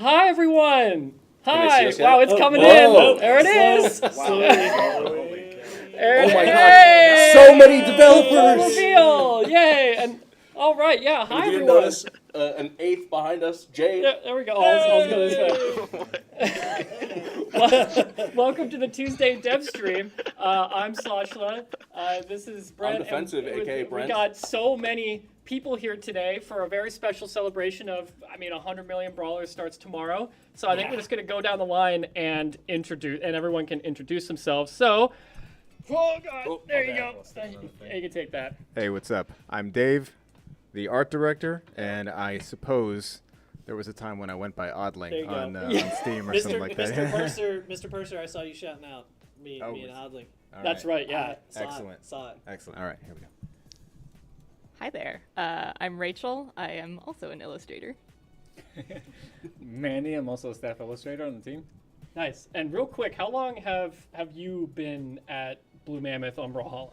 Hi, everyone. Hi. us Wow, yet? it's coming Whoa. in. There it is. Wow. There Oh my it gosh. is. So many Full developers. reveal. Yay. And all right, yeah. Hi, If you didn't everyone. notice, an eighth behind us, Jade. Yeah, there we go. I'll go this way. Welcome to the Tuesday Dev Stream. I'm Slashla. This is Brent. I'm Defensive, aka Brent. We got so many people here today for a very special celebration of, 100 million Brawlers starts tomorrow. So I think we're just going to go down the line and everyone can introduce themselves. So, oh God, there you go. Yeah, you can take that. Hey, what's up? I'm Dave, the art director, and I suppose there was a time when I went by Oddling on Steam or something like that. Mr. Purser, I saw you shouting out me and Oddling. That's right, yeah. Excellent. Saw it. Excellent. All right, here we go. Hi there. I'm Rachel. I am also an illustrator. Manny, I'm also a staff illustrator on the team. Nice. And real quick, how long have you been at Blue Mammoth on Brawlhalla?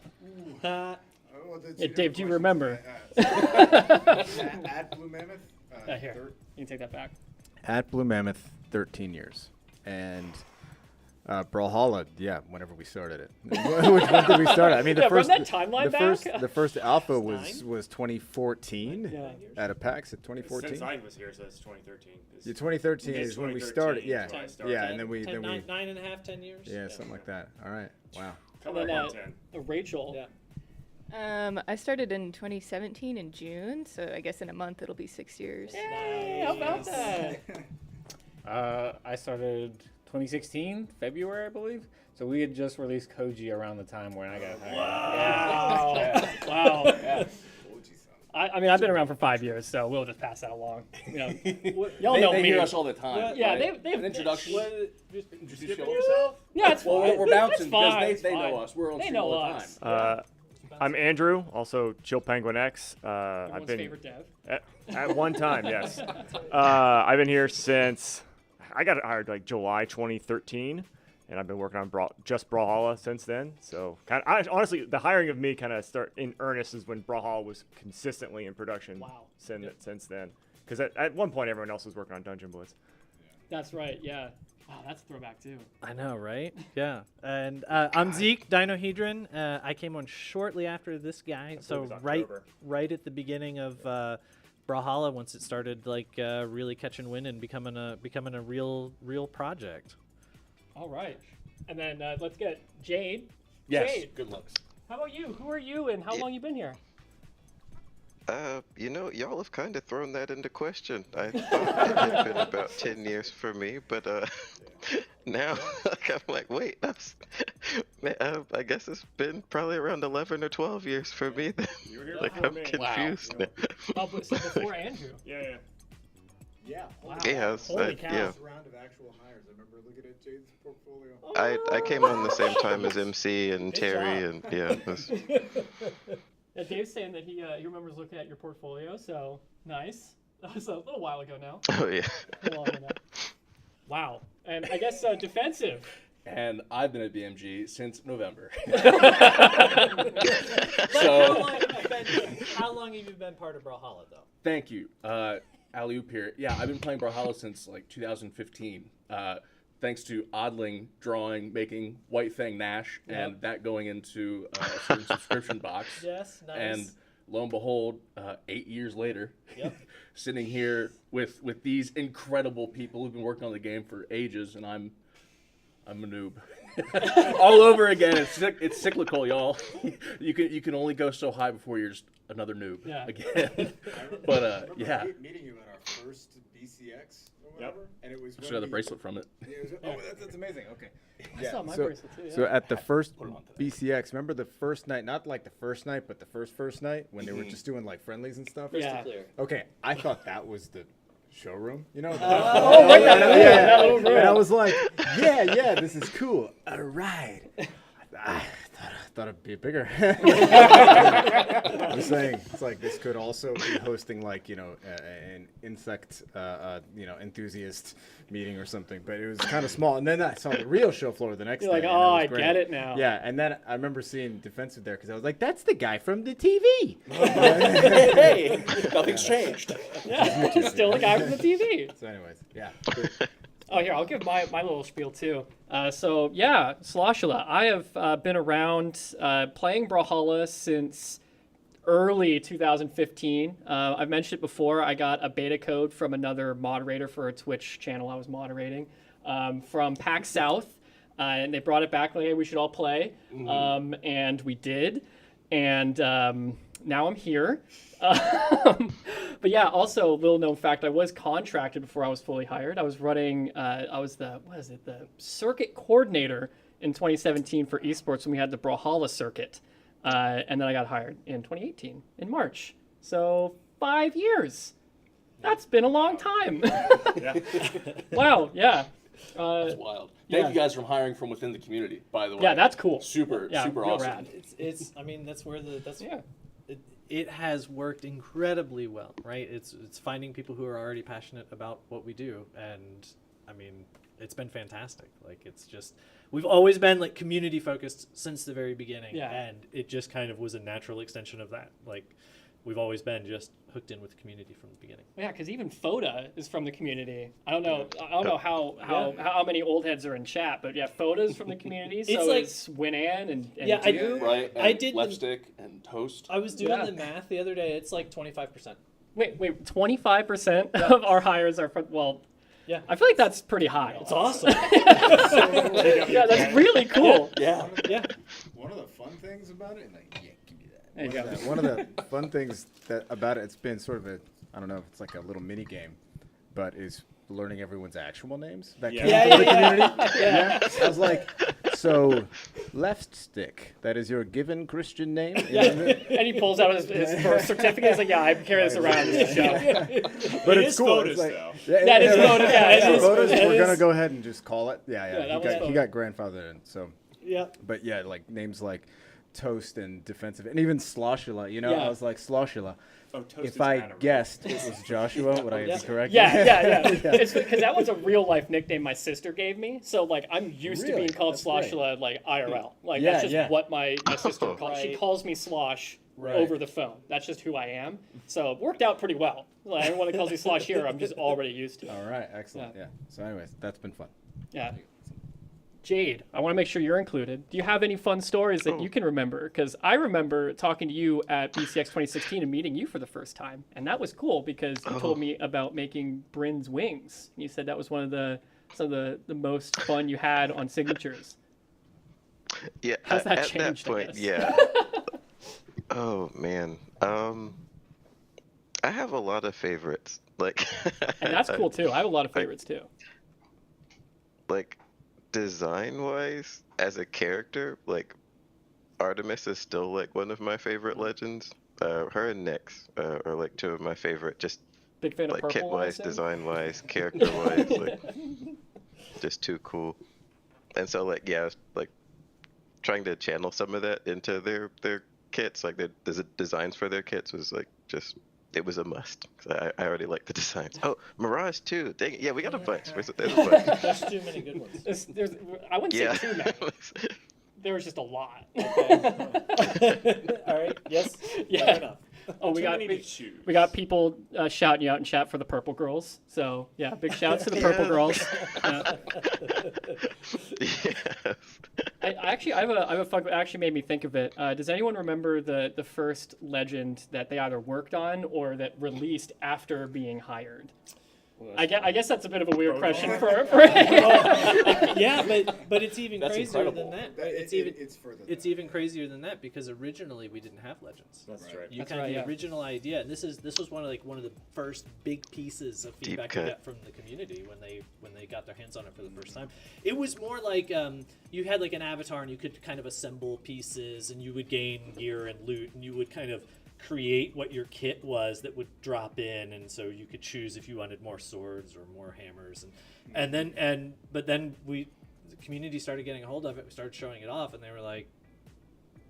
Yeah, Dave, do you remember? At Blue Mammoth? Here, you can take that back. At Blue Mammoth, 13 years. And Brawlhalla, whenever we started it. Which one did we start? I mean, the first run that timeline back. The first alpha Nine? was 2014 at a PAX at 2014. Since I was here, so it's 2013. Yeah, 2013 is when we started. Yeah, is when I started. yeah, and then we 9.5, 10 years. yeah, something like that. All right, wow. And then Rachel. Yeah. I started in 2017 in June, so I guess in a month it'll be 6 years. Yay, how about that? I started 2016, February, I believe. So we had just released Koji around the time when I got hired. Wow. Wow. Yeah. I've been around for 5 years, so we'll just pass that along. Y'all know They me. hear us all the time. Yeah, right? they have an introduction. Just yourself. Yeah, it's Well, fine. we're bouncing It's fine, because it's they know fine. us. We're on They stream know all the us. time. I'm Andrew, also Chill Penguin X. Everyone's I've been favorite dev. at one time, yes. I've been here since I got hired like July 2013, and I've been working on just Brawlhalla since then. So honestly, the hiring of me kind of start in earnest is when Brawlhalla was consistently in production. Wow. Since then, because at one point everyone else was working on Dungeon Blitz. That's right. Yeah. Wow, that's a throwback too. I know, right? Yeah. And I'm Zeke, Dinohedron. I came on shortly after this guy, so right at the beginning of Brawlhalla, once it started really catching wind and becoming a real project. All right. And then let's get Jade. Yes. Jade, Good looks. how about you? Who are you and how long you been here? Y'all have kind of thrown that into question. I thought it had been about 10 years for me, but now I'm like, wait, I guess it's been probably around 11 or 12 years for me then. You were here Like, before I'm me. confused now. Oh, so before Andrew. Yeah. Yeah. Wow. Yeah, Holy cow. yeah. First round of actual hires. I remember looking at Jade's portfolio. I came on the same time as MC and Good Terry, job. and yeah, it was- Yeah, Dave's saying that he remembers looking at your portfolio, so nice. That was a little while ago now. oh yeah. A little longer now. Wow. And I guess defensive. And I've been at BMG since November. So how long have you been part of Brawlhalla, though? Thank you. Alley-oop here. Yeah, I've been playing Brawlhalla since like 2015. Thanks to Oddling drawing, making White Fang Nash, and that going into a certain subscription box. Yes, nice. And lo and behold, 8 years later, sitting here with these incredible people who've been working on the game for ages, and I'm a noob. All over again. It's cyclical, y'all. You can only go so high before you're just another noob again. But yeah. Meeting you at our first BCX or whatever, and it was. I should have the bracelet from it. That's amazing. Okay. I saw my bracelet too. So at the first BCX, remember the first night, not like the first night, but the first night when they were just doing like friendlies and stuff? Yeah. Okay, I thought that was the showroom, you know? Oh, right, that little room. And I was like, yeah, this is cool. All right. I thought it'd be bigger. I'm saying it's like this could also be hosting like an insect enthusiast meeting or something, but it was kind of small. And then I saw the real show floor the next You're day. like, and oh, was I great. get it now. Yeah, and then I remember seeing Defensive there because I was like, that's the guy from the TV. Hey, nothing's changed. Yeah, still the guy from the TV. So, anyways, yeah. Oh, here, I'll give my little spiel too. So, yeah, Sloshula. I have been around playing Brawlhalla since early 2015. I've mentioned it before. I got a beta code from another moderator for a Twitch channel I was moderating from PAX South. And they brought it back like, hey, we should all play. And we did. And now I'm here. But yeah, also a little known fact, I was contracted before I was fully hired. I was running, I was the circuit coordinator in 2017 for esports when we had the Brawlhalla circuit. And then I got hired in 2018 in March. So 5 years. That's been a long time. Wow, yeah. That's wild. yeah. Thank you guys for hiring from within the community, by the way. Yeah, that's cool. Super Yeah, real real awesome. rad. It's I mean that's where Yeah. it has worked incredibly well, right? It's finding people who are already passionate about what we do, and I mean it's been fantastic. Like it's just we've always been like community focused since the very beginning, Yeah. and it just kind of was a natural extension of that. Like we've always been just hooked in with the community from the beginning. Yeah, because even Foda is from the community. I don't know how many old heads are in chat, but yeah, Foda's from the community. So It's like- it's Winan and Yeah, I you. Right? I And did left the- stick and toast. I was doing Yeah. the math the other day. It's like 25%. Wait, 25% of our hires are from. Well, Yeah. I feel like that's pretty high. It's awesome. Yeah, that's really cool. Yeah. Yeah. One of the fun things about it, like, yeah, give me that. There you go. One of the fun things about it, it's been sort of I don't know if it's like a little mini game, but is learning everyone's actual names that came Yeah, from the yeah, community. Yeah. I was like, so left stick, that is your given Christian name? And he pulls out his birth certificate. He's like, yeah, I carry this around as a show. But It it's is cool. Foda's, It's like, though. That is Foda, yeah, it is. Foda's, It we're is. gonna go ahead and just call it. Yeah, Yeah, that was he Foda. got grandfathered in. So, Yeah. but yeah, like names like Toast and Defensive, and even Sloshula. Yeah. I was like Sloshula. Oh, Toast is If I anaerobic. guessed it was Joshua, would I be correct? Yeah. It's because that was a real life nickname my sister gave me. So like I'm used to Really? being called That's great. Sloshula like IRL. Like Yeah, that's just yeah. what my sister calls. She Right. calls me Slosh Right. over the phone. That's just who I am. So it worked out pretty well. Like everyone that calls me Slosh here, I'm just already used to. All right, excellent. Yeah. So, anyways, that's been fun. Yeah. Jade, I want to make sure you're included. Do you have any fun stories that you can remember? Because I remember talking to you at BCX 2016 and meeting you for the first time, and that was cool because you told me about making Bryn's wings. You said that was one of the most fun you had on signatures. Yeah, How's that at changed, that I point, guess? yeah. Oh man, I have a lot of favorites. Like, And that's cool too. I have a lot of favorites too. like design-wise, as a character, like Artemis is still like one of my favorite legends. Her and Nyx are like two of my favorite, just Big fan of like purple. I kit-wise, assume? design-wise, character-wise, like just too cool. And so like yeah, I was, like trying to channel some of that into their kits, like the designs for their kits was like just it was a must. 'Cause I already like the designs. Oh, Mirage too. Dang it. Yeah, we got a bunch. There's a bunch. There's too many good ones. I wouldn't Yeah. say too many. There was just a lot. All right. Yes. Yeah. Fair enough. Oh, we Too got many to choose. we got people shouting you out in chat for the purple girls. So yeah, big shouts to the purple Yeah. girls. Yeah. Yes. I have a fun. It actually made me think of it. Does anyone remember the first legend that they either worked on or that released after being hired? I guess that's a bit of a weird question for Yeah, but it's even That's crazier incredible. than that. That- It's it- even it's further. it's even crazier than that because originally we didn't have legends. That's right. You That's kind of right, the yeah. original idea, and this was one of the first big pieces of Deep feedback we cut. got from the community when they got their hands on it for the first time. It was more like you had like an avatar and you could kind of assemble pieces and you would gain gear and loot and you would kind of create what your kit was that would drop in, and so you could choose if you wanted more swords or more hammers, but then the community started getting a hold of it. We started showing it off, and they were like,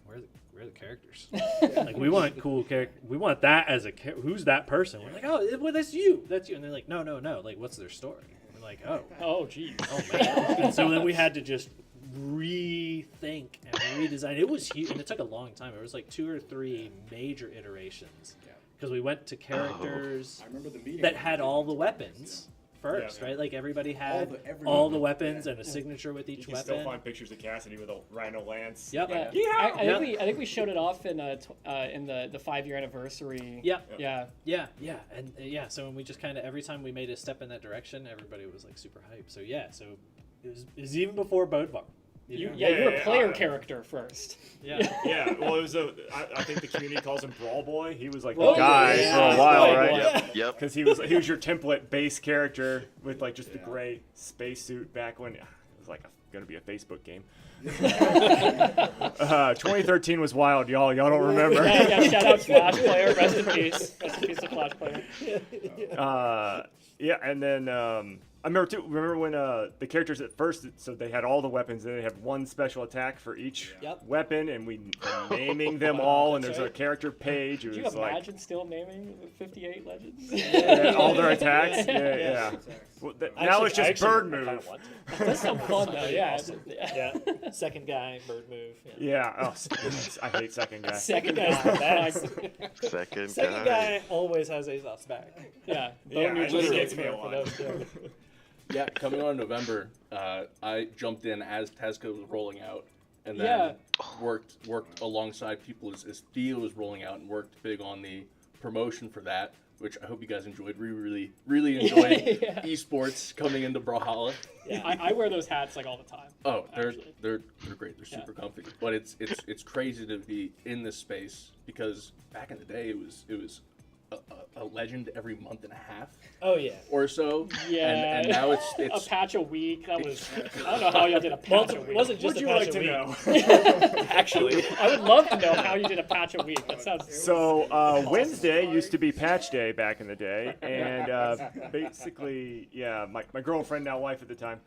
where are the characters? Like, we want cool character. We want that as a who's that person? We're like, oh, well, that's you. And they're like, no. Like, what's their story? We're like, oh, geez. oh man. And so then we had to just rethink and redesign. It was huge, and it took a long time. It was like 2 or 3 major iterations because we went to characters I remember the meeting that had all the weapons first, right? Like everybody had all the weapons and a signature with each You can weapon. still find pictures of Cassidy with a rhino lance. Yep. Yeah. I think we showed it off in the 5-year anniversary. Yeah. Yeah. And so when we just kind of every time we made a step in that direction, everybody was like super hyped. So so it was even before Bodvar. You were a player character first. Yeah. Well, it was I think the community calls him Brawl Boy. He was like Oh, the guy for a while, right? Yep. Because he was your template base character with like just the gray spacesuit back when it was like going to be a Facebook game. 2013 was wild, y'all. Y'all don't remember. Shout out Flash Player. Rest in peace. Rest in peace to Flash Player. And then I remember when the characters at first, so they had all the weapons, and they had one special attack for each weapon, and we were naming them all, and there's a character page. It Could you was imagine still naming the 58 legends? all their attacks? Yeah. Well, now it's just bird move. That's so fun, though, yeah. Second guy, bird move. Yeah. I hate second guy. Second guy's Second guy always has Azov's back. Yeah. It just gets me a lot. Yeah, coming on in November, I jumped in as Tezca was rolling out, and then worked alongside people as Theo was rolling out, and worked big on the promotion for that, which I hope you guys enjoyed. We really enjoyed esports coming into Brawlhalla. Yeah, I wear those hats like all the time. Oh, they're great. They're super comfy. But it's crazy to be in this space because back in the day it was a legend every month and a half. Oh yeah. Or so. Yeah. And now it's a patch a week. That was I don't know how y'all did a patch a week. Wasn't just Would a you patch like a to week. know? Actually, I would love to know how you did a patch a week. That sounds So Wednesday used to be patch day back in the day, and basically, my girlfriend, now wife at the time,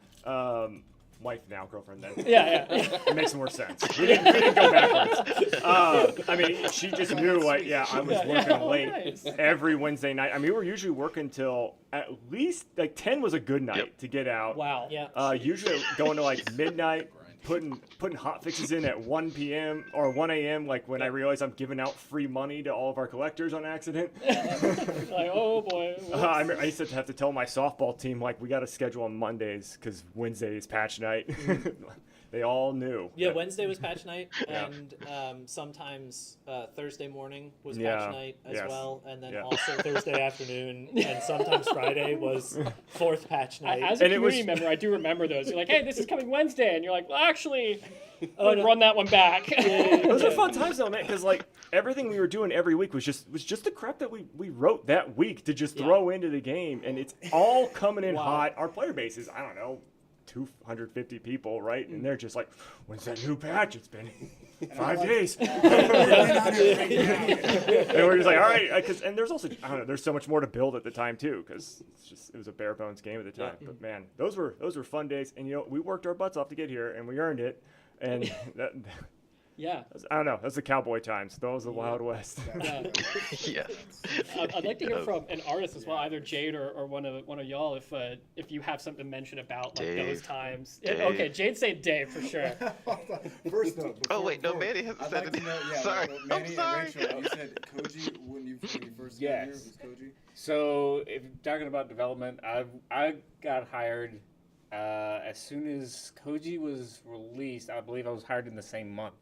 wife now girlfriend then. Yeah. It makes more sense. We didn't go backwards. I mean, she just knew I was working late every Wednesday night. I mean, we were usually working till at least like 10 was a good night to get out. Wow. Yeah. Usually going to like midnight. Putting hot fixes in at 1 p.m. or 1 a.m. like when I realize I'm giving out free money to all of our collectors on accident. Like, oh boy. I used to have to tell my softball team like we got to schedule on Mondays because Wednesday is patch night. They all knew. Yeah, Wednesday was patch night, and sometimes Thursday morning was patch night as well, and then also Thursday afternoon, and sometimes Friday was fourth patch night. As a community member, I do remember those. You're like, hey, this is coming Wednesday, and you're like, well, actually, run that one back. Those are fun times though, man, because like everything we were doing every week was just the crap that we wrote that week to just throw into the game, and it's all coming in hot. Our player base is, I don't know, 250 people, right? And they're just like, when's that new patch? It's been 5 days. And we're just like, all right. And there's also, I don't know, there's so much more to build at the time too, because it was a bare bones game at the time. But man, those were fun days. And we worked our butts off to get here, and we earned it. And I don't know. That's the cowboy times. That was the Wild West. Yeah. I'd like to hear from an artist as well, either Jade or one of y'all, if you have something to mention about like those times. Okay, Jade say Dave for sure. First though. Manny hasn't said anything. Sorry. Manny I'm sorry. and Rachel, you said Koji when you first got here. It was Koji. So if you're talking about development, I got hired as soon as Koji was released. I believe I was hired in the same month.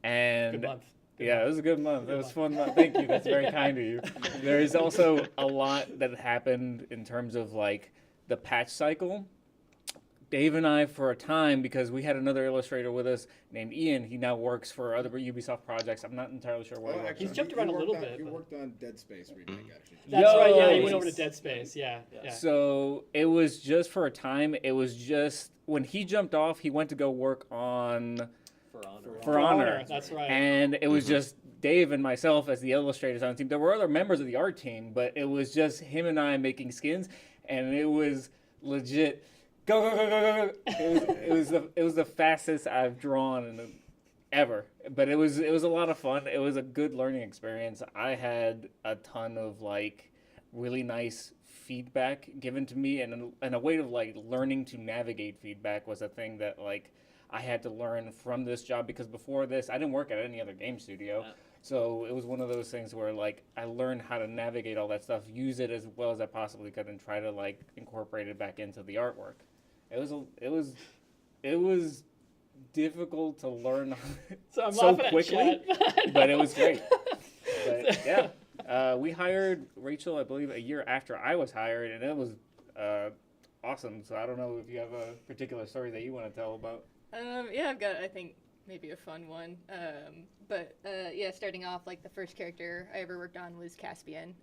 And Good month. It was a good month. It was a fun month. Thank you. That's very kind of you. There is also a lot that happened in terms of like the patch cycle. Dave and I, for a time, because we had another illustrator with us named Ian, he now works for other Ubisoft projects. I'm not entirely sure what he works He's on. jumped around a little bit. You but- worked on Dead Space remake actually. That's right. Yeah, he Yo, went over to Dead Space. Yeah. So it was just for a time. It was just when he jumped off, he went to go work on For Honor. That's right. And it was just Dave and myself as the illustrators on the team. There were other members of the art team, but it was just him and I making skins, and it was legit. Go. It was the fastest I've drawn in ever. But it was a lot of fun. It was a good learning experience. I had a ton of like really nice feedback given to me, and a way of like learning to navigate feedback was a thing that like I had to learn from this job, because before this I didn't work at any other game studio. So it was one of those things where like I learned how to navigate all that stuff, use it as well as I possibly could, and try to like incorporate it back into the artwork. It was difficult to learn So I'm so laughing at quickly, chat. but it was great. But yeah, we hired Rachel, I believe, a year after I was hired, and it was awesome. So I don't know if you have a particular story that you want to tell about. Yeah, I've got, I think, maybe a fun one. Yeah, starting off, like, the first character I ever worked on was Caspian.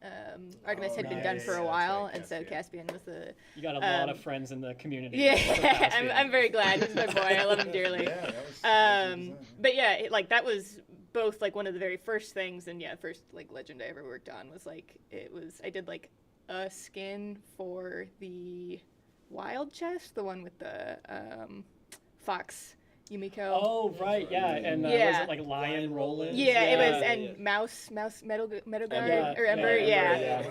Artemis had been done for a while, and so Caspian was the... You got a lot of friends in the community. Yeah, I'm very glad. He's my boy. I love him dearly. But yeah, that was both, like, one of the very first things, and yeah, first, like, legend I ever worked on was, like, I did, like, a skin for the Wild Chest, the one with the Fox Yumiko. Oh, right, yeah. And was it like Lion Roland? Yeah, it was, and Mouse Metal Guard, or Ember, yeah.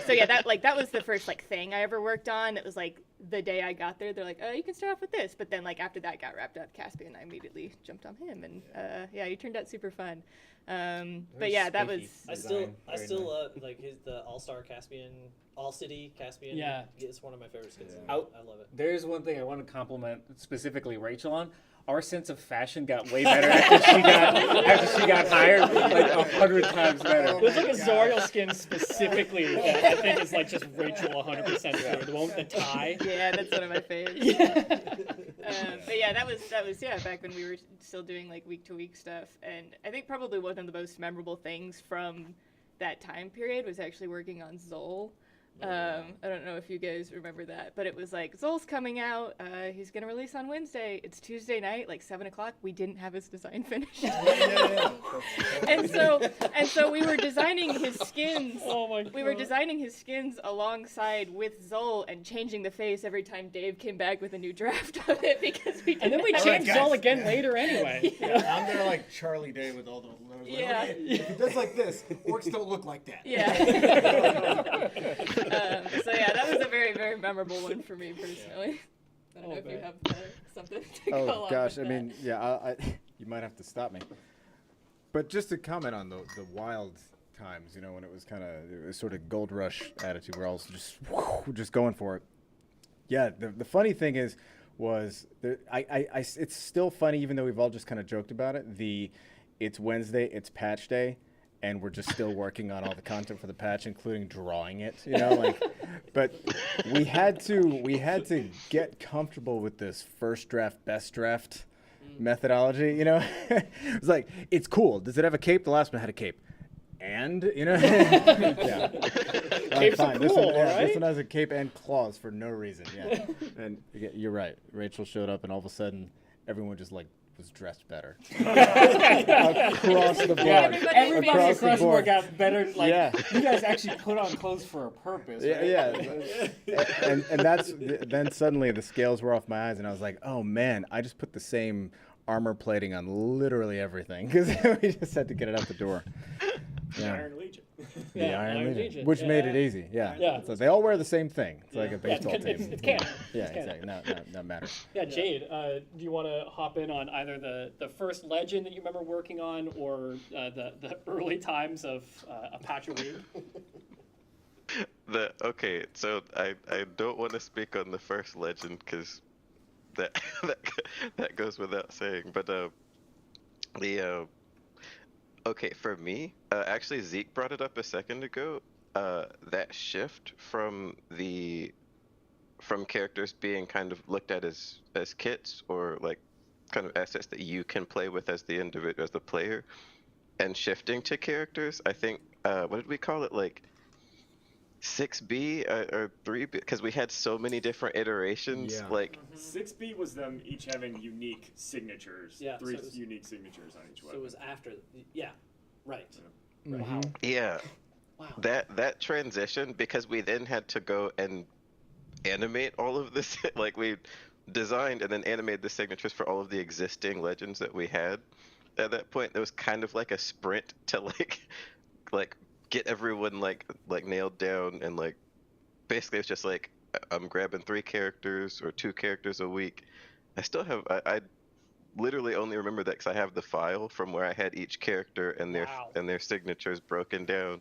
So yeah, that was the first, like, thing I ever worked on. It was, like, the day I got there, they're like, oh, you can start off with this. But then, like, after that got wrapped up, Caspian, I immediately jumped on him, and yeah, he turned out super fun. But yeah, that was... I still like the All-Star Caspian, All-City Caspian. Yeah. It's one of my favorite skins. I love it. There's one thing I want to compliment specifically Rachel on. Our sense of fashion got way better after she got hired, like 100 times better. There's like a Zoriel skin specifically that I think is like just Rachel 100% true. The one with the tie. Yeah, that's one of my favorites. Yeah. But yeah, that was back when we were still doing like week to week stuff, and I think probably one of the most memorable things from that time period was actually working on Zol. I don't know if you guys remember that, but it was like, Zol's coming out, he's gonna release on Wednesday, it's Tuesday night, like 7 o'clock, we didn't have his design finished. and so we were designing his skins. Oh my God. We were designing his skins alongside with Zol and changing the face every time Dave came back with a new draft of it, because we didn't And then we have changed it. Zol again later anyway. I'm there like Charlie Day with all the letters. Like, Yeah. okay, if it does like this, orcs don't look like that. Yeah. So yeah, that was a very, very memorable one for me personally. I don't know if you have something to go along Oh gosh, I with mean, yeah, I you might have to stop me. But just to comment on the wild times, you know, when it was sort of gold rush attitude, where I was just going for it. Yeah, the funny thing was it's still funny, even though we've all just kind of joked about it. It's Wednesday, it's patch day, and we're just still working on all the content for the patch, including drawing it, you know, like, but we had to get comfortable with this first draft, best draft methodology, you know. It's like, it's cool. Does it have a cape? The last one had a cape. And, you know, yeah. Capes are This cool, one, yeah, right? this one has a cape and claws for no reason, yeah. And you're right. Rachel showed up, and all of a sudden, everyone just, like, was dressed better. Across the board. Everybody across the board got better. Like, Yeah. you guys actually put on clothes for a purpose. Yeah, Right? yeah. And then suddenly the scales were off my eyes, and I was like, oh man, I just put the same armor plating on literally everything, because we just had to get it out the door. Yeah. Iron Legion. The Yeah, Iron Iron Legion, Legion, which made yeah. it easy. Yeah. Yeah. So they all wear the same thing. It's like a Yeah, baseball team. it's canon. Yeah, It's canon. exactly. No matters. Yeah, Jade, do you want to hop in on either the first legend that you remember working on, or the early times of Apache League? Okay, so I don't want to speak on the first legend because that that goes without saying. But okay, for me, actually Zeke brought it up a second ago. That shift from characters being kind of looked at as kits, or like kind of assets that you can play with as the individual, as the player, and shifting to characters. I think what did we call it, like 6B or 3B, because we had so many different iterations. Yeah. Like 6B was them each having unique signatures. Yeah, Three so it was- unique signatures on each So weapon. it was after. Yeah. Right. Wow. yeah, Wow. that transition, because we then had to go and animate all of this. Like we designed and then animated the signatures for all of the existing legends that we had. at that point it was kind of like a sprint to like get everyone like nailed down, and like basically it's just like I'm grabbing 3 characters or 2 characters a week. I still have I literally only remember that because I have the file from where I had each character and their signatures broken down,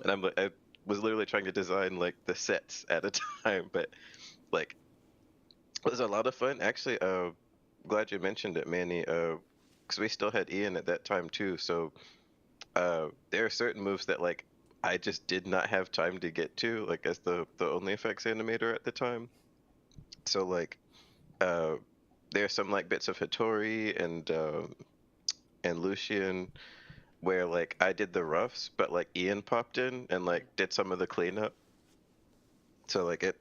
and I was literally trying to design like the sets at a time, but like it was a lot of fun actually. Glad you mentioned it, Manny, because we still had Ian at that time too, so there are certain moves that like I just did not have time to get to, like as the only effects animator at the time. So like there's some like bits of Hattori and Lucian where like I did the roughs, but like Ian popped in and like did some of the cleanup. So like it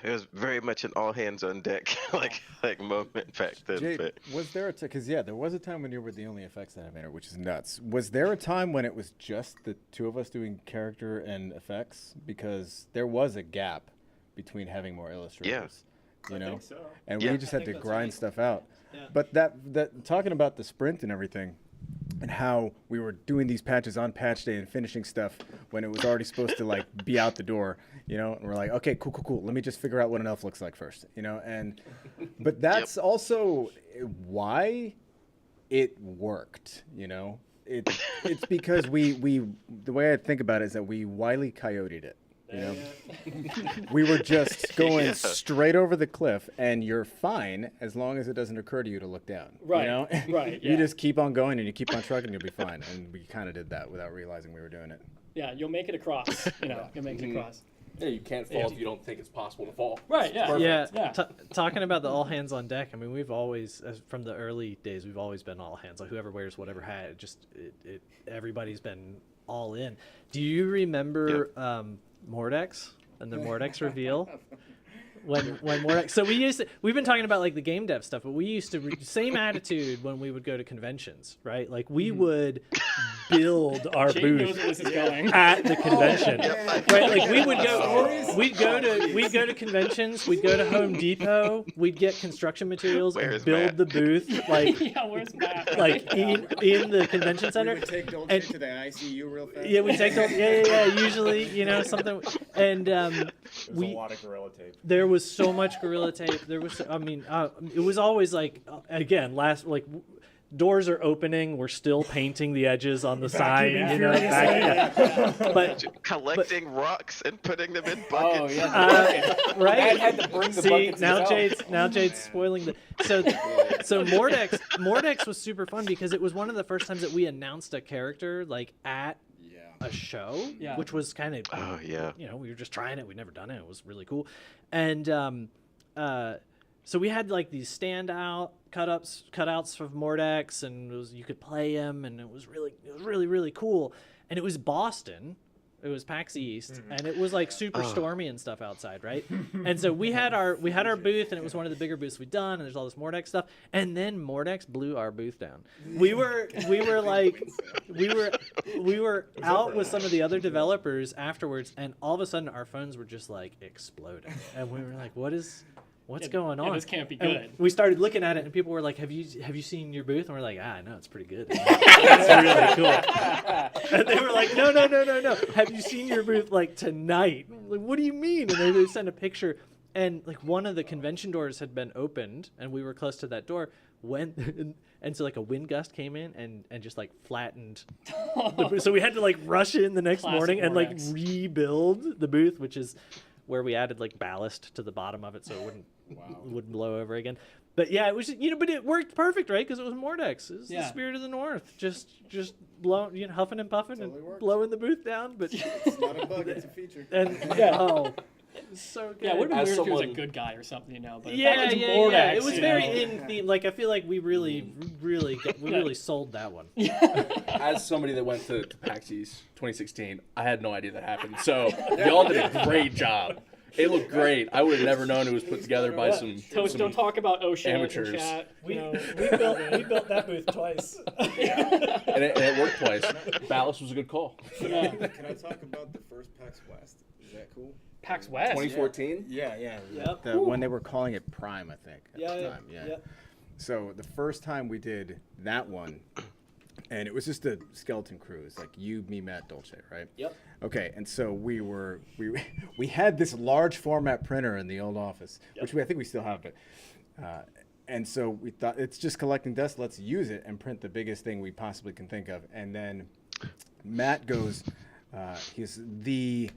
was very much an all hands on deck like moment back then. Jade, but was there because there was a time when you were the only effects animator, which is nuts. Was there a time when it was just the 2 of us doing character and effects? Because there was a gap between having more illustrators. You know, I think so. And Yeah. we just had to that's grind right. stuff out. Yeah. But that talking about the sprint and everything, and how we were doing these patches on patch day and finishing stuff when it was already supposed to like be out the door, you know, and we're like, okay, cool. Let me just figure out what an elf looks like first, you know, but that's also why it worked, you know. It's because we the way I think about it is that we Wile E. Coyote'd it. You know, we were just going straight over the cliff, and you're fine as long as it doesn't occur to you to look down. Right, You know? right, You yeah. just keep on going, and you keep on trucking, you'll be fine. And we kind of did that without realizing we were doing it. Yeah, you'll make it across. You know, you'll make it across. Yeah, you can't fall if you don't think it's possible to fall. Right, yeah. Yeah, Yeah. talking about the all hands on deck. I mean, we've always, from the early days, we've always been all hands. Like whoever wears whatever hat, everybody's been all in. Do you remember Mordex and the Mordex reveal? When Mordex, so we've been talking about like the game dev stuff, but we used to same attitude when we would go to conventions, right? Like we would build our Jake knows booth where this is going. at the convention, right? Like we'd go to conventions, we'd go to Home Depot, we'd get construction materials Where's and build Matt? the booth like Yeah, where's Matt? like in the convention center. We would take Dolce And- to the ICU real fast. Yeah, we take those. Yeah. Usually, you know, something. And There's a lot of Gorilla Tape. there was so much Gorilla Tape. There was, I mean, it was always like, again, doors are opening. We're still painting the edges on the side. You know, but collecting rocks and putting them in Oh buckets. yeah. right. Dad had to bring the See, buckets himself. now Jade's spoiling the. So Mordex was super fun because it was one of the first times that we announced a character like at a show, Yeah. which was kind of Oh yeah. you know, we were just trying it. We'd never done it. It was really cool. And so we had like these standout cutouts of Mordex, and you could play him, and it was really cool. And it was Boston. It was PAX East, and it was like super stormy and stuff outside, right? And so we had our booth, and it was one of the bigger booths we'd done, and there's all this Mordex stuff. And then Mordex blew our booth down. We were out with some of the other developers afterwards, and all of a sudden our phones were just like exploding, and we were like, What's going on? Yeah, this can't be And good. we started looking at it, and people were like, "Have you seen your booth?" And we're like, "I know, it's pretty good. It's really cool." And they were like, "No. Have you seen your booth like tonight?" And we're like, what do you mean? And they sent a picture, and like one of the convention doors had been opened, and we were close to that door. And so like a wind gust came in and just like flattened the booth. So we had to like rush in the next Classic morning and like Mordex. rebuild the booth, which is where we added like ballast to the bottom of it so it wouldn't blow over again. But yeah, it was but it worked perfect, right? Because it was Mordex. It was the spirit of the North, just blowing, huffing and puffing Totally and works. blowing the booth down. But It's not a bug, it's a feature. and it was so good. Yeah, it would have been As weird if he was a someone- good guy or something, you know. But Yeah. Mordex, It was you very know. in theme. Like I feel like we really sold that one. As somebody that went to PAX East 2016, I had no idea that happened. So y'all did a great job. It looked great. I would have never known it was put together by some Toast, don't talk about Ocean amateurs. in chat. We you know. built that booth twice. and it worked twice. Ballast was a good call. Yeah. Can I talk about the first PAX West? Is that cool? PAX West. 2014. Yeah. Yep. When they were calling it Prime, I think. At Yeah, the yeah, time. yeah. So the first time we did that one, and it was just a skeleton crew. It's like you, me, Matt, Dolce, right? Yep. Okay, and so we had this large format printer in the old office, which I think we still have it. And so we thought it's just collecting dust. Let's use it and print the biggest thing we possibly can think of. And then Matt goes, he's the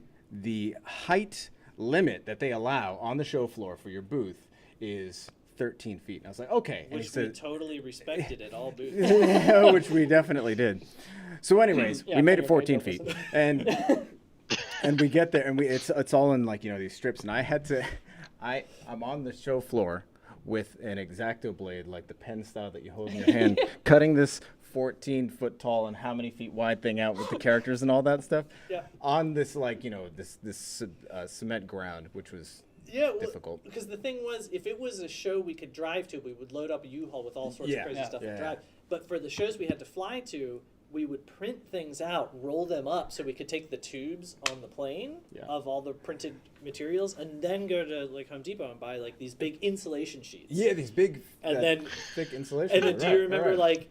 height limit that they allow on the show floor for your booth is 13 feet. And I was like, okay. And he Which we said, totally respected at all booths. which we definitely did. So anyways, we made it 14 feet. And we get there and it's all in like, these strips. And I had to, I'm on the show floor with an X-Acto blade, like the pen style that you hold in your hand, cutting this 14-foot tall and how many feet wide thing out with the characters and all that stuff on this this cement ground, which was difficult. Because the thing was, if it was a show we could drive to, we would load up a U-Haul with all sorts of crazy stuff and drive. But for the shows we had to fly to, we would print things out, roll them up so we could take the tubes on the plane of all the printed materials, and then go to like Home Depot and buy like these big insulation sheets. Yeah, these big, and then thick insulation. And then do you remember like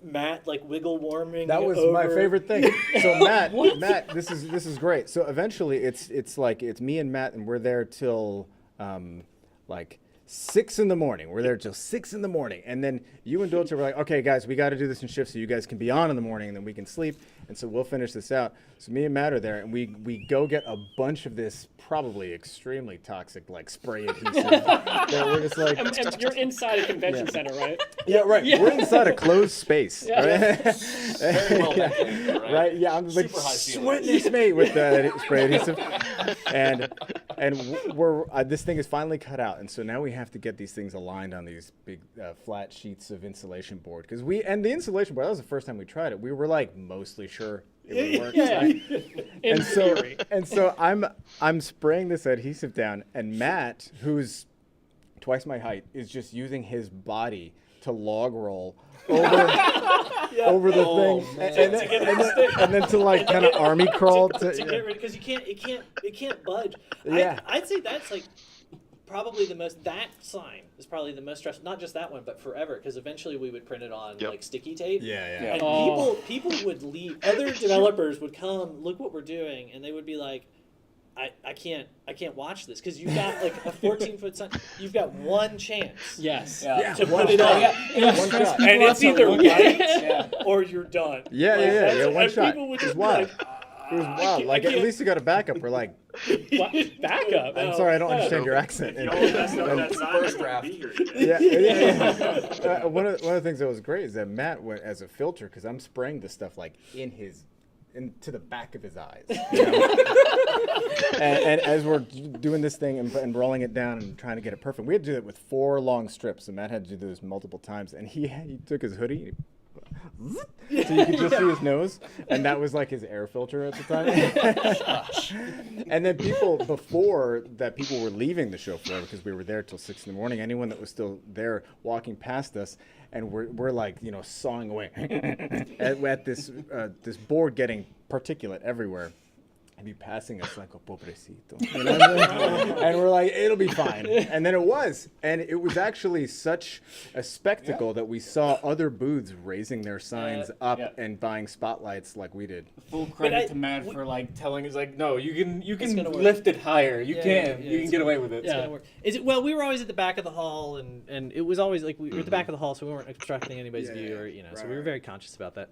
Matt like wiggle warming? That was my favorite thing. So Matt, this is great. So eventually it's me and Matt, and we're there till like 6 in the morning. We're there till 6 in the morning. And then you and Dolce were like, okay, guys, we got to do this in shifts so you guys can be on in the morning and then we can sleep. And so we'll finish this out. So me and Matt are there and we go get a bunch of this probably extremely toxic like spray adhesive. that we're just like, and you're inside a convention center, right? Yeah, right. Yeah. We're inside a closed space. Very well decorated, right? Right. Yeah, I'm like, sweat this mate with the spray adhesive. And we're this thing is finally cut out, and so now we have to get these things aligned on these big flat sheets of insulation board. Because the insulation board, that was the first time we tried it. We were like mostly sure it would work. Yeah. And so I'm spraying this adhesive down, and Matt, who's twice my height, is just using his body to log roll over the thing, and then to like kind of army crawl to get rid, because it can't budge. Yeah. I'd say that's like probably that sign is probably the most stressful. Not just that one, but forever, because eventually we would print it on like sticky tape. Yeah. And people would leave. Other developers would come, look what we're doing, and they would be like, I can't watch this, because you've got like a 14-foot sign. You've got one chance. Yes. To put it on. One shot. And it's either right or you're done. Yeah. One and shot. People would It was just be wild. like, It was wild. Like at least you got a backup. We're like, Backup. I'm sorry, I don't understand your accent. First draft. Yeah. One of the things that was great is that Matt went as a filter, because I'm spraying this stuff like into the back of his eyes. And as we're doing this thing and rolling it down and trying to get it perfect, we had to do it with 4 long strips, and Matt had to do this multiple times. And he took his hoodie, so you could just see his nose, and that was like his air filter at the time. And then people were leaving the show floor, because we were there till 6 in the morning. Anyone that was still there walking past us, and we're like, sawing away at this board, getting particulate everywhere. And be passing us like a pobrecito, and we're like, it'll be fine. And then it was, and it was actually such a spectacle that we saw other booths raising their signs up and buying spotlights like we did. Full credit to Matt for like telling us like, no, you can gonna work. lift it higher. You can get away with it. It's gonna work. Well, we were always at the back of the hall, and it was always like we were at the back of the hall, so we weren't obstructing anybody's view, or so we were very conscious about that.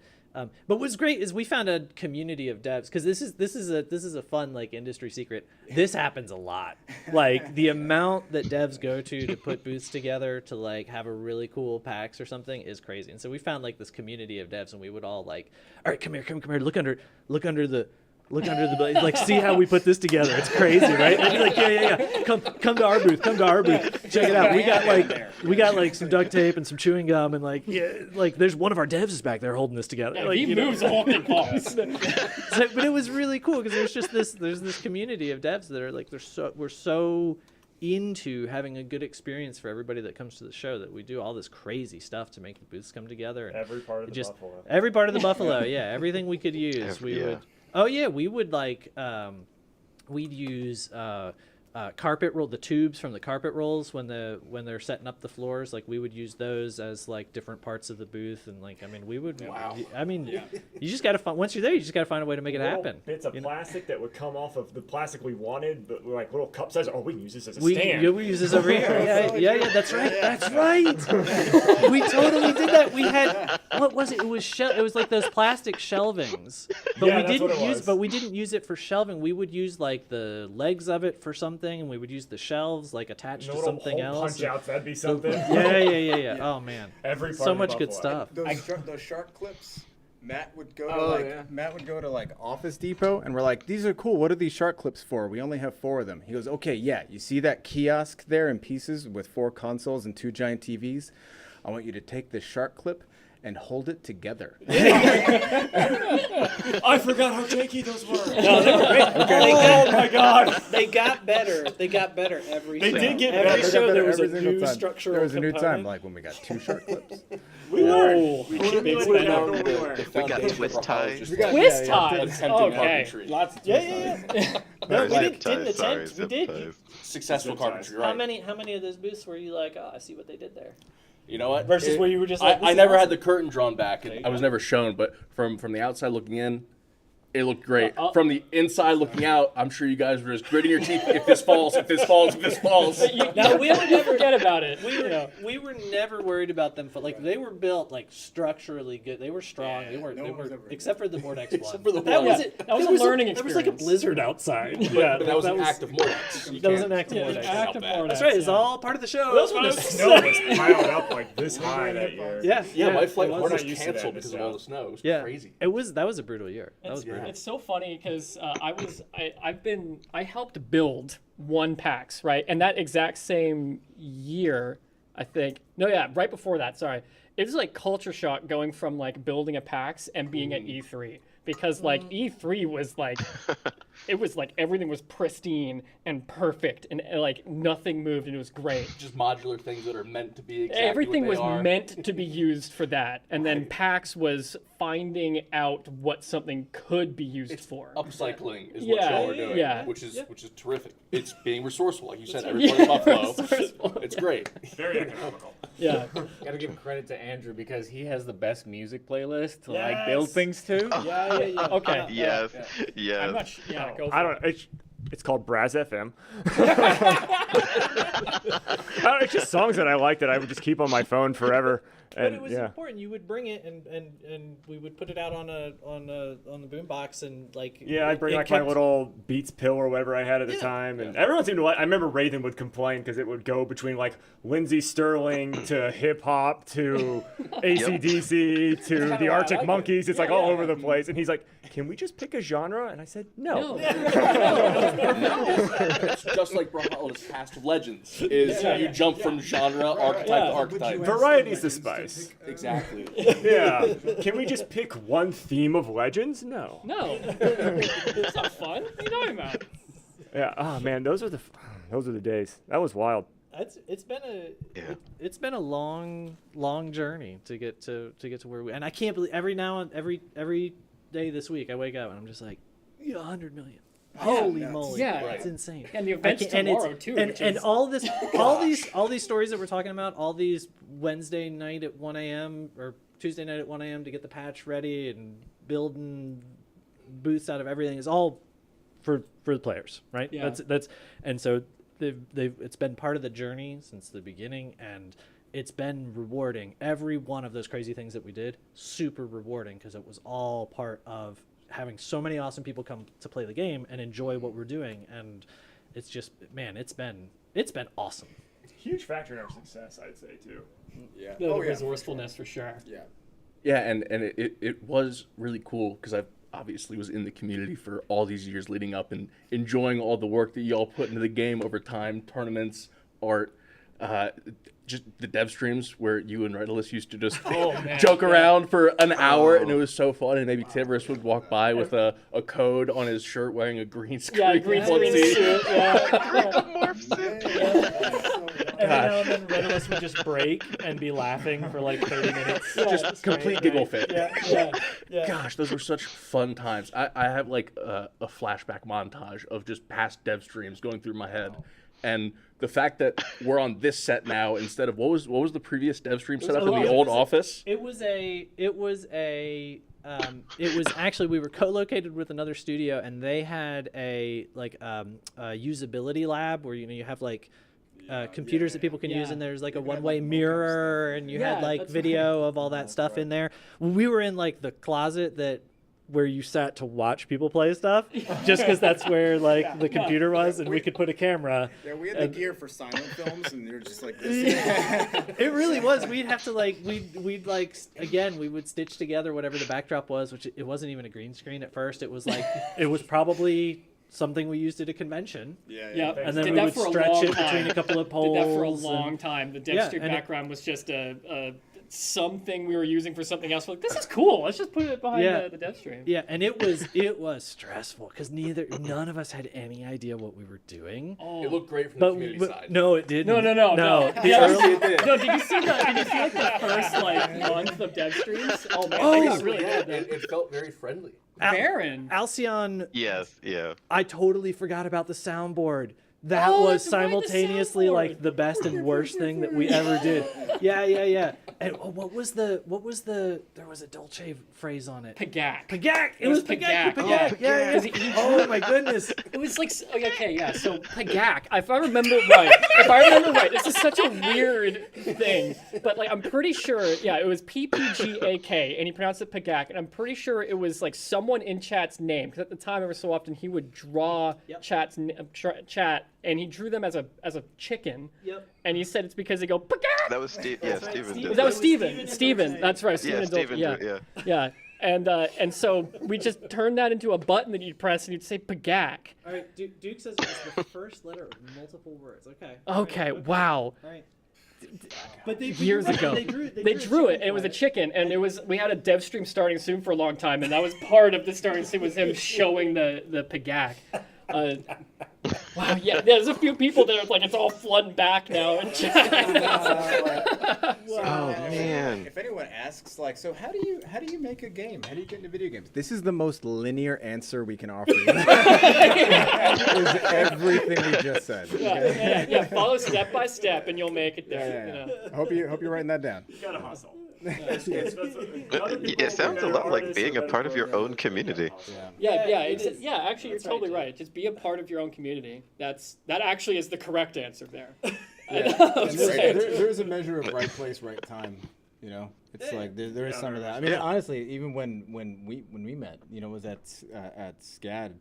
But what's great is we found a community of devs, because this is a fun like industry secret. This happens a lot. Like the amount that devs go to put booths together to like have a really cool PAX or something is crazy. And so we found like this community of devs, and we would all like, all right, come here, look under the blade, like see how we put this together. It's crazy, right? Like yeah. Come to our booth. Check it out. We got like some duct tape and some chewing gum, and like there's one of our devs is back there holding this together. Yeah, like, he moves the whole thing falls. But it was really cool, because there's this community of devs that are like we're so into having a good experience for everybody that comes to the show that we do all this crazy stuff to make the booths come together. And Every part of the buffalo. Every part of the buffalo, yeah. Everything we could use, we would. Oh yeah, we would like we'd use carpet roll, the tubes from the carpet rolls when they're setting up the floors, like we would use those as like different parts of the booth, and like we would. Wow. You just gotta find, once you're there, you just gotta find a way to make it Little happen. bits of plastic that would come off of the plastic we wanted, but like little cup size. Oh, we can use this as a We stand. use this over here. Yeah, that's right. That's right. We totally did that. We had, what was it? It was like those plastic shelvings, but Yeah, we that's didn't what it use. was. But we didn't use it for shelving. We would use like the legs of it for something, and we would use the shelves like attached to little something hole else. punch outs, that'd be something. Yeah. Oh man, Every part so of much Buffalo. good stuff. Those shark clips. Matt would go to Oh, like Matt would go to like Office Depot, and we're like, "These are cool. What are these shark clips for? We only have 4 of them." He goes, "Okay, yeah. You see that kiosk there in pieces with 4 consoles and 2 giant TVs? I want you to take this shark clip and hold it together." I forgot how janky those were. No, they were great. Oh my god. They got better. They got better every. They show. did get every better. show. There was a Every single new time. structural There was a new time, component. like when we got 2 shark clips. We learned. We Big big spender. spender. We We learned. got twist ties. Twist ties. Attempted Okay. carpentry. Lots of Yeah. No, we zip didn't ties, sorry, attempt. We zip did. ties. Successful Zip carpentry, ties. right? How many of those booths were you like, oh, I see what they did there? You know what? Versus where you were just like, this I is never had awesome. the curtain drawn back. I was never shown, but from the outside looking in, it looked great. From the inside looking out, I'm sure you guys were just gritting your teeth. If this falls, if this falls, if this falls. No, we never forget about it. We were never worried about them, like they were built like structurally good. They were strong. They were except for the Mordex one. Except for the that one. was Yeah, it. that was There a learning There was like a experience. blizzard outside. But that was an active Mordex. That was an active Yeah, Mordex. active Mordex. That's right. It's yeah. all part of the show. Those were the folks. Snow was piled up like this high that year. Yeah, my flight it was was. not used to that canceled in the because of all the snow. It was Yeah, crazy. that was a brutal year. That was brutal. It's so funny because I helped build one PAX, right? And that exact same year, I think. No, yeah, right before that. Sorry, it was like culture shock going from like building a PAX and being at E3 because like E3 was like. It was like everything was pristine and perfect and like nothing moved and it was great. Just modular things that are meant to be exactly Everything what they was are. meant to be used for that. And then PAX was finding out what something could be used for. Upcycling is what Yeah, y'all are doing, yeah. which is terrific. It's being resourceful, like you said. Every part of Buffalo, resourceful, it's great. Very economical. Yeah. Gotta give credit to Andrew because he has the best music playlist to like Yes. build things to. Yeah. Okay. Yes, I'm yes. not sh- yeah, go for I it. don't. It's called Braz FM. It's just songs that I like that I would just keep on my phone forever. But And it was yeah. important. You would bring it, and we would put it out on the boombox, and like Yeah, I'd bring it like my kept- little Beats pill or whatever I had at the Yeah. time, and everyone seemed to like. I remember Raven would complain because it would go between like Lindsey Sterling to hip hop to AC/DC to the why I Arctic like it. Monkeys. It's like all over the place, and he's like, "Can we just pick a genre?" And I said, "No." It's just like Brawlhalla's Cast of Legends. Is you jump from genre, archetype to archetype. Variety's the spice. Exactly. Yeah. Can we just pick one theme of Legends? No. No. It's not fun. What are you talking about? Yeah. Oh man, those are the days. That was wild. It's been a long journey to get to where we, and I can't believe every day this week I wake up and I'm just like, yeah, 100 million. Holy moly! Yeah. It's insane. And the event's tomorrow too. And, which and is, all this, all these stories that we're talking about, all these Wednesday night at 1 a.m. or Tuesday night at 1 a.m. to get the patch ready and building booths out of everything is all for the players, right? Yeah. That's and so it's been part of the journey since the beginning, and it's been rewarding. Every one of those crazy things that we did, super rewarding because it was all part of having so many awesome people come to play the game and enjoy what we're doing, and it's just, man, it's been awesome. Huge factor in our success, I'd say too. Yeah. the Oh, yeah. resourcefulness for sure. Yeah. Yeah, and it was really cool because I obviously was in the community for all these years leading up and enjoying all the work that y'all put into the game over time, tournaments, art, just the dev streams where you and Redless used to just joke around for an hour, and it was so fun. And maybe Tiverus would walk by with a code on his shirt wearing a green screen. Yeah, green screen onesie. suit. Yeah. Morph suit. every now and then one of us would just break and be laughing for like 30 minutes. Just complete giggle fit. Yeah. Gosh, those were such fun times. I have like a flashback montage of just past dev streams going through my head, and the fact that we're on this set now instead of what was the previous dev stream set up in the old office? It was actually, we were co-located with another studio, and they had a usability lab where you have like computers that people can use, and there's like a one-way mirror, and you had like video of all that stuff in there. We were in like the closet where you sat to watch people play stuff, just because that's where like the computer was, and we could put a camera. Yeah, we had the gear for silent films, and you're just like this. It really was. We'd have to like we'd like again we would stitch together whatever the backdrop was, which it wasn't even a green screen at first. It was like it was probably something we used at a convention. Yeah. And then Did we that would for a stretch long it between time. a couple of poles. Did that for a long time. The dev stream and background was just a something we were using for something else. We're like, this is cool. Let's just put it behind the dev stream. Yeah, and it was stressful because none of us had any idea what we were doing. It looked great from the community side. No, it didn't. No. No, Yeah, no, did you see like the first like month of dev streams? Oh man, they got really good. It felt very friendly. Baron. Alcyon. Yes, yeah. I totally forgot about the soundboard. That Oh, was that's right, the simultaneously soundboard. like the best and worst thing that we ever did. Yeah. And what was the? There was a Dolce phrase on it. Pagak. Pagak. It It was was Pagak. Pagak. Yeah. 'Cause Oh my goodness. It was like okay, yeah. So Pagak, if I remember right, this is such a weird thing, but like I'm pretty sure, it was PPGAK, and he pronounced it Pagak, and I'm pretty sure it was like someone in chat's name, because at the time, every so often he would draw chat, and he drew them as a chicken. Yep. And he said it's because they go Pagak. That was Steve. Yeah, Steven did. That was Steven. That's right. Yeah, Steven. Steven. Yeah. And so we just turned that into a button that you'd press, and you'd say Pagak. All right. Duke says it's the first letter of multiple words. Okay. Okay. Wow. All right. But Years ago, they drew it, and it was a chicken, and we had a dev stream starting soon for a long time, and that was part of the starting scene was him showing the Pagak. Wow, yeah, there's a few people that are like it's all flooding back now. And Oh man. If anyone asks, like, so how do you make a game? How do you get into video games? This is the most linear answer we can offer you. Is everything we just said. Yeah, follow step by step, and you'll make it there. Yeah. You know? Hope you're writing that down. You gotta hustle. It sounds a lot like being a part of your own community. Yeah, actually, you're totally right. Just be a part of your own community. That actually is the correct answer there. There's a measure of right place, right time. You know, it's like there is some of that. I mean, honestly, even when we met, it was at SCAD.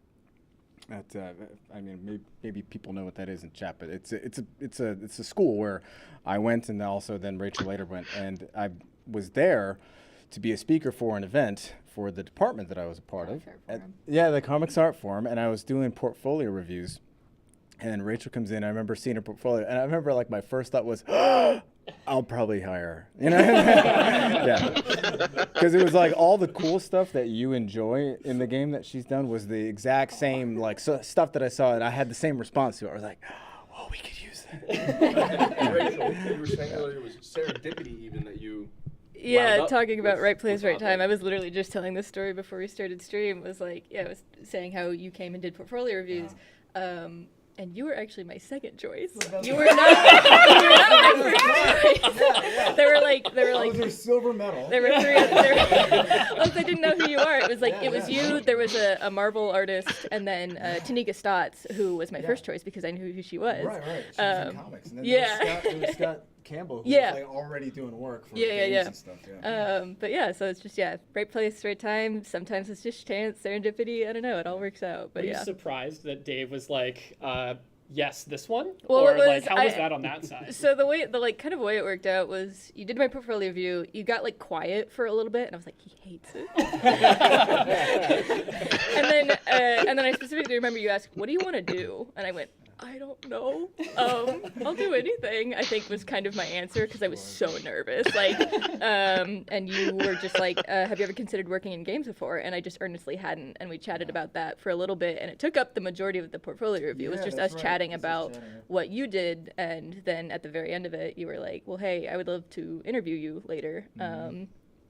I mean, maybe people know what that is in chat, but it's a school where I went, and also then Rachel later went, and I was there to be a speaker for an event for the department that I was a part of. The Comics Art Forum, and I was doing portfolio reviews. And Rachel comes in. I remember seeing her portfolio, and I remember like my first thought was, "I'll probably hire her." Yeah, because it was like all the cool stuff that you enjoy in the game that she's done was the exact same like stuff that I saw, and I had the same response to it. I was like, "Oh, we could use that." Rachel, you were saying earlier it was serendipity even that you. Yeah, talking about right place, right time. I was literally just telling this story before we started stream. It was like, I was saying how you came and did portfolio reviews. And you were actually my second choice. You were not my first choice. They were like. Those are silver medal. There were three. I didn't know who you are. It was like it was you. There was a Marvel artist, and then Tanika Stotts, who was my first choice because I knew who she was. Right. She was in comics, and then there was Scott Campbell, who was like already doing work for games and stuff. But so it's just right place, right time. Sometimes it's just chance, serendipity. I don't know. It all works out. But Were you surprised that Dave was like, yes, this one? Well, or it was- like, how was that on that side? So the way it worked out was you did my portfolio review. You got like quiet for a little bit, and I was like, he hates it. and then I specifically remember you asked, "What do you want to do?" And I went, I don't know. I'll do anything, I think was kind of my answer because I was so nervous. Like, and you were just like, have you ever considered working in games before? And I just earnestly hadn't. And we chatted about that for a little bit, and it took up the majority of the portfolio review. It was just us chatting about what you did. And then at the very end of it, you were like, well, hey, I would love to interview you later.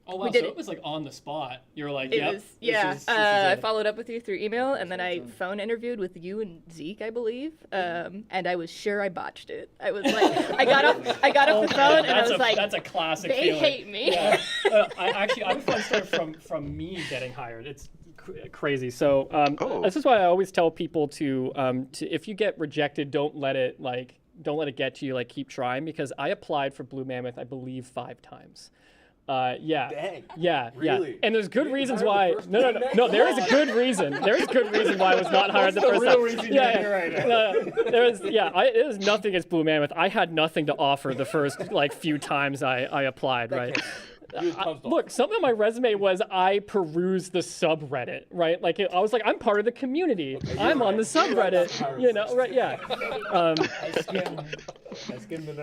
Oh wow! We did So it. it was like on the spot. You were like, It "Yep." was, this yeah. is I it. followed up with you through email, and then I phone interviewed with you and Zeke, I believe. And I was sure I botched it. I was like, I got off the phone, and I That's was a, like, that's a classic they feeling. hate me. Yeah. I have a fun story from me getting hired. It's crazy. So this is why I always tell people to if you get rejected, don't let it get to you. Like, keep trying, because I applied for Blue Mammoth, I believe, 5 times. Yeah. Dang. Yeah. Really? Yeah. And there's good You reasons hired why. the first No. Blue No. There is a good reason. There is a good reason why I was not hired the What's first the real time. reason you're here right now? No, there was. Yeah. It was nothing against Blue Mammoth. I had nothing to offer the first few times I applied. Right. Look, something on my resume was I perused the subreddit, right? Like, I was like, I'm part of the community. I'm on the subreddit, you know, right? Yeah. I skimmed the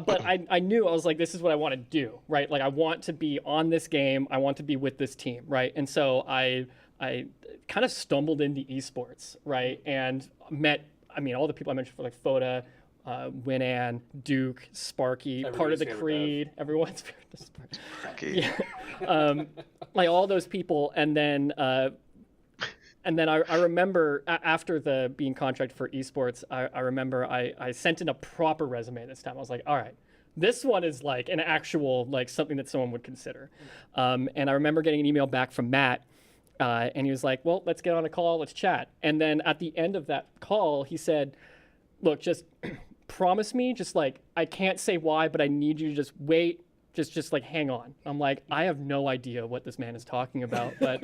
But I knew, I was like, this is what I want to do, right? Like, I want to be on this game. I want to be with this team, right? And so I kind of stumbled into esports, right? And met, all the people I mentioned, for like Foda, Winan, Duke, Sparky, part of the Creed, everyone's favorite Sparky. Yeah. Like all those people, and then I remember after the being contracted for esports, I remember I sent in a proper resume this time. I was like, all right, this one is like an actual, like something that someone would consider. And I remember getting an email back from Matt, and he was like, well, let's get on a call, let's chat. And then at the end of that call, he said, look, just promise me, just like, I can't say why, but I need you to just wait. Just like hang on. I'm like, I have no idea what this man is talking about, but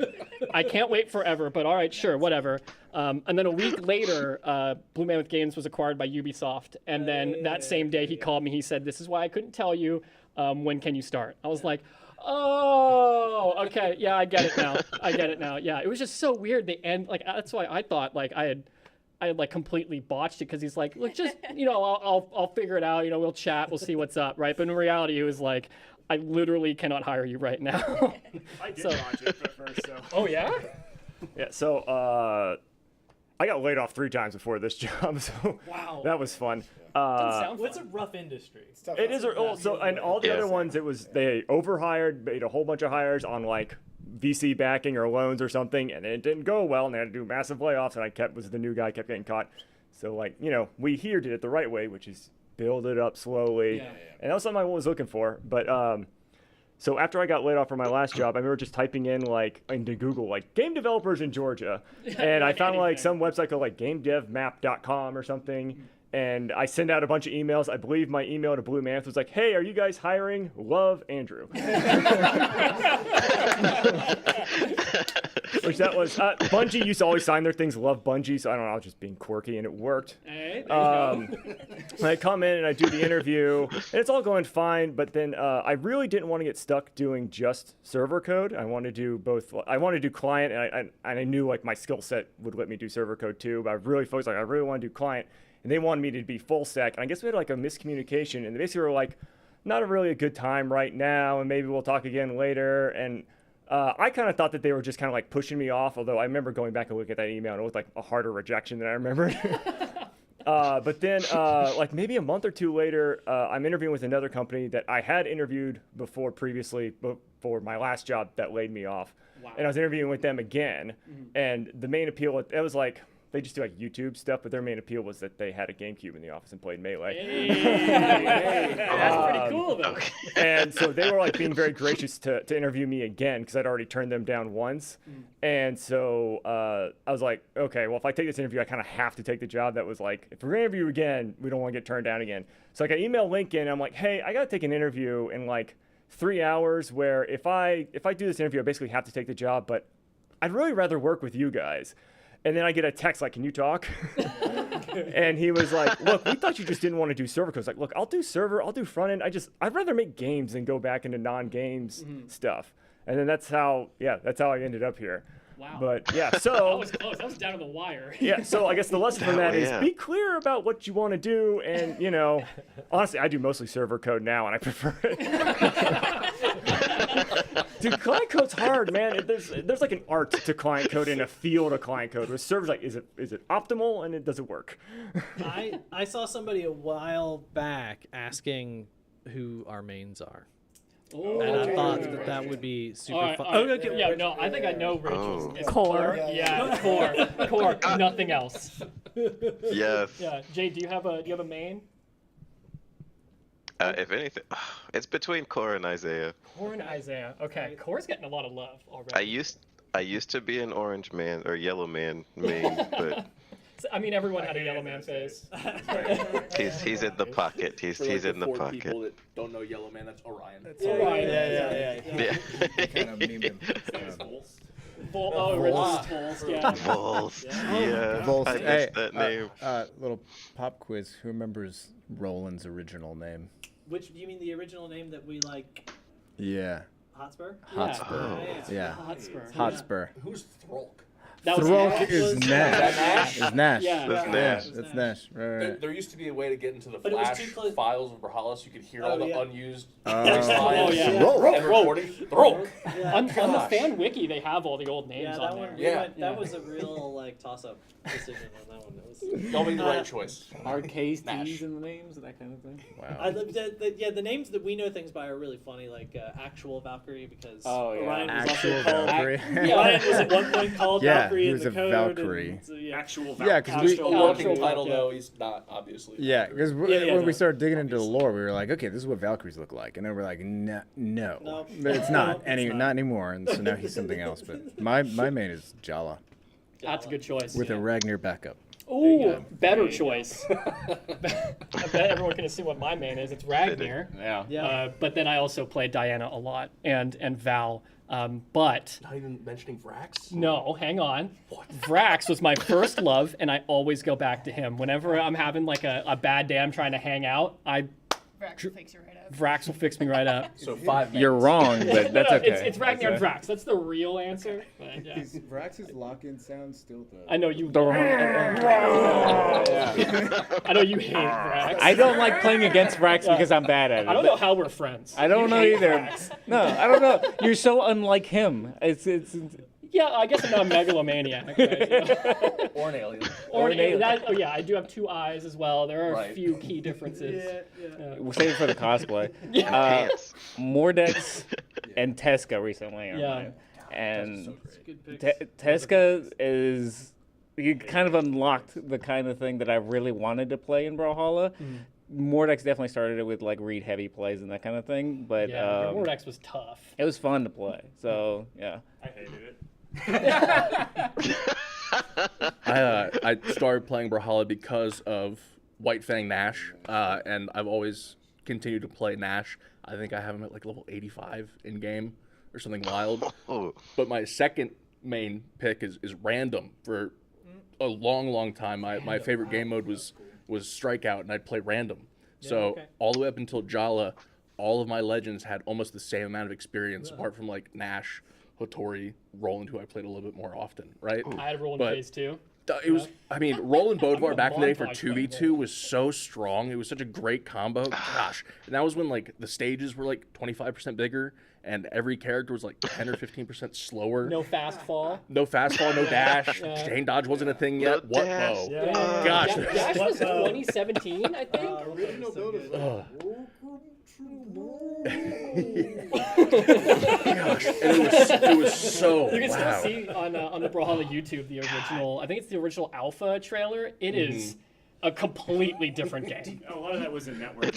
I can't wait forever. But all right, sure, whatever. And then a week later, Blue Mammoth Games was acquired by Ubisoft, and then that same day he called me. He said, "This is why I couldn't tell you. When can you start?" I was like, "Oh, okay, yeah, I get it now. Yeah, it was just so weird. The end, like that's why I thought like I had like completely botched it, because he's like, look, just, I'll figure it out. We'll chat. We'll see what's up. Right. But in reality, it was like, I literally cannot hire you right now. I did botch it at first, so. Oh, yeah? Yeah. So I got laid off 3 times before this job. So wow. That was fun. It's a rough industry. It is. So and all the other ones, it was they overhired, made a whole bunch of hires on like VC backing or loans or something, and it didn't go well, and they had to do massive layoffs, and I was the new guy, kept getting caught. So like, we here did it the right way, which is build it up slowly. And that was something I was looking for. But so after I got laid off from my last job, I remember just typing in like into Google like game developers in Georgia, and I found like some website called like gamedevmap.com or something. And I sent out a bunch of emails. I believe my email to Blue Mammoth was like, "Hey, are you guys hiring? Love, Andrew." Which that was Bungie used to always sign their things "Love Bungie," so I don't know, I was just being quirky, and it worked. Hey, there you go. I come in and I do the interview, and it's all going fine. But then I really didn't want to get stuck doing just server code. I wanted to do both. I wanted to do client, and I knew like my skill set would let me do server code too. But I really focused, like I really want to do client. And they wanted me to be full stack. And I guess we had like a miscommunication. And they basically were like, not really a good time right now. And maybe we'll talk again later. And I kind of thought that they were just kind of like pushing me off. Although I remember going back and looking at that email, and it was like a harder rejection than I remembered. But then like maybe a month or two later, I'm interviewing with another company that I had interviewed before previously before my last job that laid me off. Wow. And I was interviewing with them again. Mm-hmm. And the main appeal, it was like, they just do like YouTube stuff, but their main appeal was that they had a GameCube in the office and played Melee. Hey. That's pretty cool, though. And so they were like being very gracious to interview me again, because I'd already turned them down once. And so I was like, okay, well, if I take this interview, I kind of have to take the job. That was like, if we're going to interview again, we don't want to get turned down again. So like I emailed Lincoln, I'm like, hey, I got to take an interview in like 3 hours, where if I do this interview, I basically have to take the job, but I'd really rather work with you guys. And then I get a text like, "Can you talk?" And he was like, "Look, we thought you just didn't want to do server." Cause like, look, I'll do server, I'll do front end. I'd rather make games than go back into non-games stuff. And then that's how I ended up here. Wow. But yeah, That so was close. That was down to the wire. yeah, so I guess the lesson from that is yeah. be clear about what you want to do, and honestly, I do mostly server code now, and I prefer it. Dude, client code's hard, man. There's like an art to client code and a feel to client code. With servers, like, is it optimal, and does it work? I saw somebody a while back asking who our mains are. Oh, And I thought that would be super All right, fun. all right. Yeah, no, I think I know Rachel's. Oh. It's Core. Yeah, core, nothing else. Yes. Yeah, Jay, do you have a main? If anything, it's between Core and Isaiah. Core and Isaiah. Okay, Core's getting a lot of love already. I used to be an orange man or yellow man main, but I mean, everyone had a yellow man face. he's in the pocket. He's For like in the four pocket. people that don't know Yellow Man, that's Orion. Orion. Yeah. Kind of memed him. Original Bulls, yeah. Vols. Yeah. Volst. I missed that name. Little pop quiz. Who remembers Roland's original name? Which do you mean the original name that we like? Yeah. Hotspur. Hotspur. Oh. Yeah. Hotspur. Hotspur. Who's Throlk? That was Throlk is was- Nash. Is Nash. Yeah. That's Yeah, Nash. that's Nash. Right. There used to be a way to get into the But it was Flash too close- files of Brawlhalla so you could hear Oh, all the yeah. unused Oh. voice lines yeah. and recording. Throlk. On the fan wiki, they have all the old names Yeah, that on one. there. Yeah. That was a real like toss-up decision on that one. It was. Y'all made the right choice. Arcades, Nash. T's in the names and that kind of thing. I, the names that we know things by are really funny, like actual Valkyrie, because Oh, yeah. Orion was Actual also called. Valkyrie. Orion was at one point called Yeah, Valkyrie he in was the a code. Valkyrie. And, so, yeah. Actual Yeah, because we. A working Actual title, Valk, yeah. though, he's not, obviously. Yeah, because yeah, when no. we started digging into the lore, we were like, okay, this is what Valkyries look like, and then we're like, no, No. it's No, not it's not anymore. And so now he's something else. But my main is Jala That's a good choice. with a Ragnar backup. Ooh, better choice. I bet everyone can assume what my main is. It's Ragnar. Yeah. Yeah. But then I also play Diana a lot and Val. But Not even mentioning Vrax? no, hang on. Vrax was my first love, and I always go back to him. Whenever I'm having like a bad day, I'm trying to hang out, Vrax will fix you right up. Vrax will fix me right up. So 5 You're minutes. wrong, but that's okay. It's Ragnar and Vrax. That's the real answer. But, yeah. Is Vrax's lock-in sound still the... I know you. Yeah. I know you hate Vrax. I don't like playing against Vrax because I'm bad at it. I don't know how we're friends. I don't You know hate either. Vrax. No, I don't know. You're so unlike him. It's Yeah, I guess I'm not a megalomaniac. Right? Or an alien. Or an alien. that, oh yeah, I do have 2 eyes as well. There are a Right. few key differences. we'll save it for the cosplay. Pants. Mordex and Teska recently are Yeah. mine. And Good picks. Teska is you kind of unlocked the kind of thing that I really wanted to play in Brawlhalla. Mordex definitely started it with like read heavy plays and that kind of thing, but Yeah, Mordex was tough. it was fun to play. So yeah. I hated it. I started playing Brawlhalla because of White Fang Nash, and I've always continued to play Nash. I think I have him at like level 85 in game or something wild. Oh, But my second main pick is random. For a long time, my favorite game mode was Strikeout, and I'd play random. So okay. all the way up until Jala, all of my legends had almost the same amount of experience, apart from like Nash, Hattori, Roland, who I played a little bit more often, right? I had a roll in But- phase 2. It was, I mean, Roland Bodvar a back in the day for montage player. 2v2 was so strong. It was such a great combo. Gosh. And that was when, like, the stages were, like, 25% bigger, and every character was, like, 10 or 15% slower. No fast fall. No fast fall, no dash. Yeah. Chain dodge wasn't a thing yet. No What? dash. Whoa. Yeah. Gosh. Dash was 2017, I think. original build is Ugh. Gosh. And it was so You can still loud. see on the Brawlhalla YouTube the original. I think it's the original alpha trailer. It is a completely different game. A lot of that was a network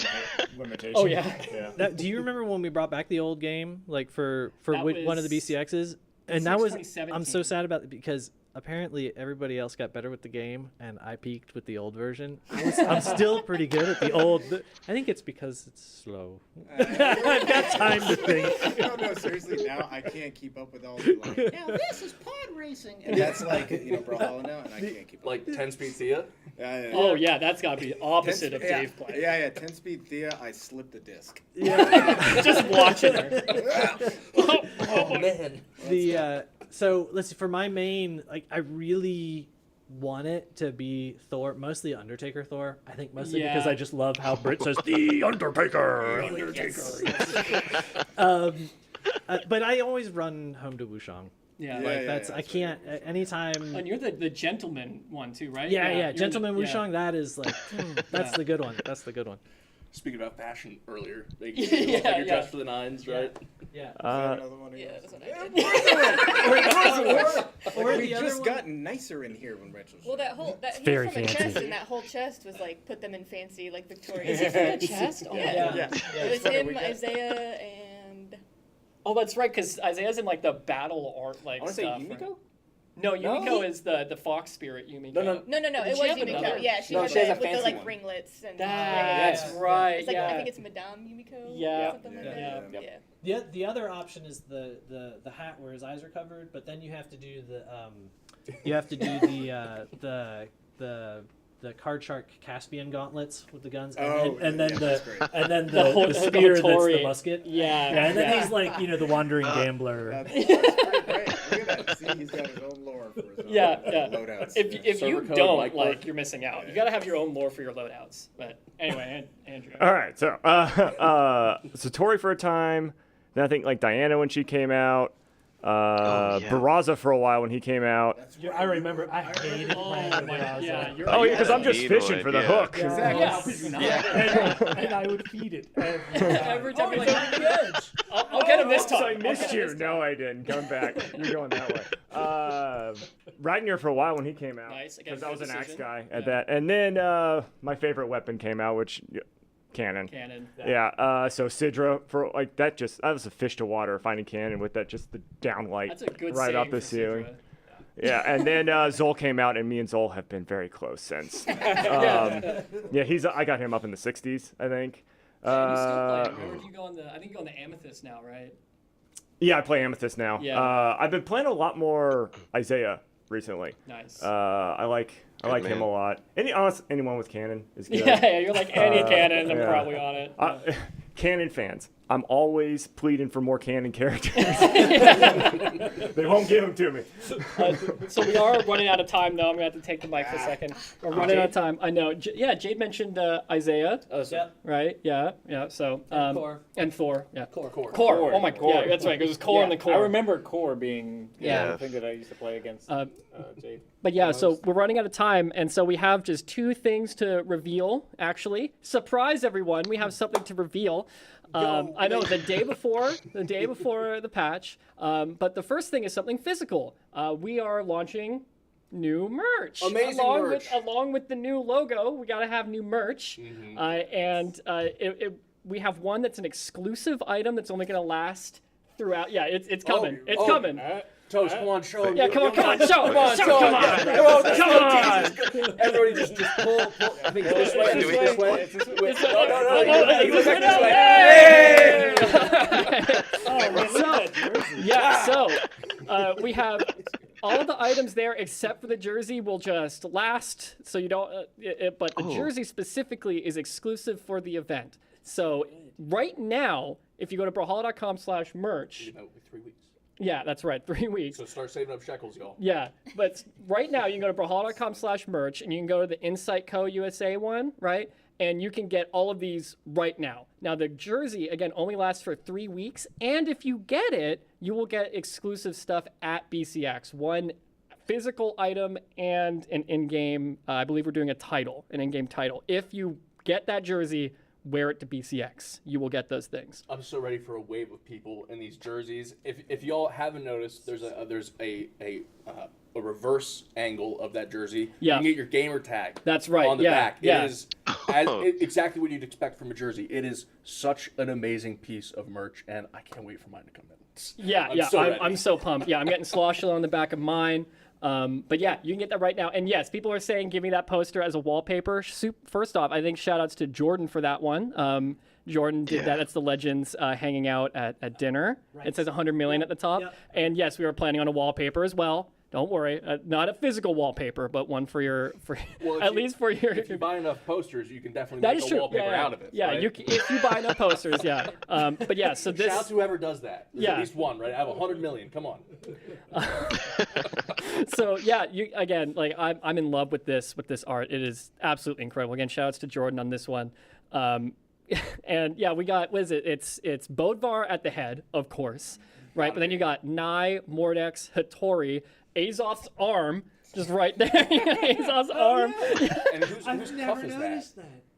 limitation. Oh yeah. Now, do you remember when we brought back the old game, like for That one of the was- BCXs? And that was 2017. I'm so sad about it because apparently everybody else got better with the game, and I peaked with the old version. I'm still pretty good at the old. I think it's because it's slow. I've got time to think. No, seriously, now I can't keep up with all the, like, now this is pod racing. And that's like, Brawlhalla now, and I can't keep up. Like 10-speed Thea? Yeah. Oh yeah, that's got to be opposite of Dave play. Yeah, 10-speed Thea, I slipped the disc. Just watching her. Oh, man. The So let's see. For my main, like, I really want it to be Thor, mostly Undertaker Thor. I think mostly because I just love how Brit says the Undertaker. But I always run home to Wushang. Yeah. I can't anytime. And you're the gentleman one too, right? Yeah. Gentleman Wushang. That is like that's the good one. That's the good one. Speaking about fashion earlier, like, you're dressed for the nines, right? Yeah. Another one of Yeah, yours? that's what I did. Or we the other just one- gotten nicer in here when Rich was. Well, that whole that he very was from a fancy. chest, and that whole chest was like put them in fancy, like Victorian. Is it from the chest? Oh, Yeah. Yeah. It was him, Isaiah, and Oh, that's right, because Isaiah's in like the battle art I like want to say stuff. Yumiko. Right? No, Yumiko is the fox spirit. Yumiko. No. no, Did it she was have another? Yumiko. Yeah, she No, had she has the, a with the fancy like one. ringlets and That's Yes. right. It's like yeah. I think it's Madame Yumiko. Yeah. Or something like that. Yeah. The other option is the hat where his eyes are covered, but then you have to do the card shark Caspian gauntlets with the guns, and then that's great. the spear that's the Hattori. musket. Yeah. And then he's like the wandering gambler. That's pretty great. Look at that. See, he's got his own lore for his own loadouts. If Server you code, don't, mic like, work. you're missing out. You gotta have your own lore for your loadouts. But anyway, Andrew. All right, so Satori for a time. Then I think like Diana when she came out. Barraza for a while when he came out. I remember. I hated Oh my, yeah, you're Oh right. yeah, because I'm just Mean fishing one, for the yeah. hook. Exactly. How could you not? And I would feed it. Every time you're like, I'll get him this So time. I missed you. No, I didn't. Come back. You're going that way. Ragnar for a while when he came out. Nice. Again, Because I was good an axe decision. guy at that. And then my favorite weapon came out, which cannon. Cannon. Yeah. So Sidra for like that was a fish to water finding cannon with that just the downlight That's a good right save off the for ceiling. Sidra. Yeah, and then Zol came out, and me and Zol have been very close since. Yeah, I got him up in the 60s, I think. And you still play him. Where do you go on the? I think you go on the Amethyst now, right? Yeah, I play Amethyst now. Yeah. I've been playing a lot more Isaiah recently. Nice. I like him man. a lot. Anyone with cannon is good. Yeah, you're like any cannon. I'm yeah. probably on it. Canon fans, I'm always pleading for more canon characters. They won't give them to me. So we are running out of time, though. I'm gonna have to take the mic for a second. We're running out of time. I know. Jade mentioned Isaiah, Oh, so Yep. right? Yeah. So Thor. and Thor. Yeah. Core. Oh my God. Yeah, that's right. Because it's core and the core. I remember Core being Yeah. the thing that I used to play against Jade. But yeah, so we're running out of time, and so we have just two things to reveal, actually. Surprise, everyone, we have something to reveal. I know the day before the patch, but the first thing is something physical. We are launching new merch. Amazing merch. Along with the new logo, we got to have new merch. We have one that's an exclusive item that's only going to last throughout. Yeah, it's coming. It's coming. Toast, come on, show him. Yeah, come on, show it. Come on. Everybody just pull. I think it's this way. Do we- This way. It's So we have all the items there except for the jersey will just last. So you don't. But the jersey specifically is exclusive for the event. So right now, if you go to brawlhalla.com/merch. 3 weeks. Yeah, that's right. 3 weeks. So start saving up shekels, y'all. Yeah, but right now you can go to brawlhalla.com/merch and you can go to the Insight Co. USA one, right? And you can get all of these right now. Now the jersey again only lasts for 3 weeks, and if you get it, you will get exclusive stuff at BCX. One physical item and an in-game. I believe we're doing an in-game title. If you get that jersey, wear it to BCX. You will get those things. I'm so ready for a wave of people in these jerseys. If y'all haven't noticed, there's a reverse angle of that jersey. Yeah. You can get your gamer tag. That's right, On the yeah, back. yeah. It is exactly what you'd expect from a jersey. It is such an amazing piece of merch, and I can't wait for mine to come in. I'm so pumped. Yeah, I'm getting Sloshel on the back of mine. But yeah, you can get that right now. And yes, people are saying, give me that poster as a wallpaper. First off, I think shout outs to Jordan for that one. Jordan did that. That's the Legends hanging out at dinner. Right. It says 100 million at the top. Yep. And yes, we were planning on a wallpaper as well. Don't worry, not a physical wallpaper, but one for your Well, at least for your. If you buy enough posters, you can definitely That make is a true. wallpaper Yeah, out of it. yeah. right? If you buy enough posters, yeah. But yeah, so this. Shout out to whoever does that. There's Yeah. at least one, right? I have 100 million. Come on. So yeah, you again, like I'm in love with this art. It is absolutely incredible. Again, shout outs to Jordan on this one. And yeah, we got, what is it? It's Bodvar at the head, of course, right? But then you got Nai, Mordex, Hattori, Azov's arm, just right there. Azov's arm. And who's tough is that?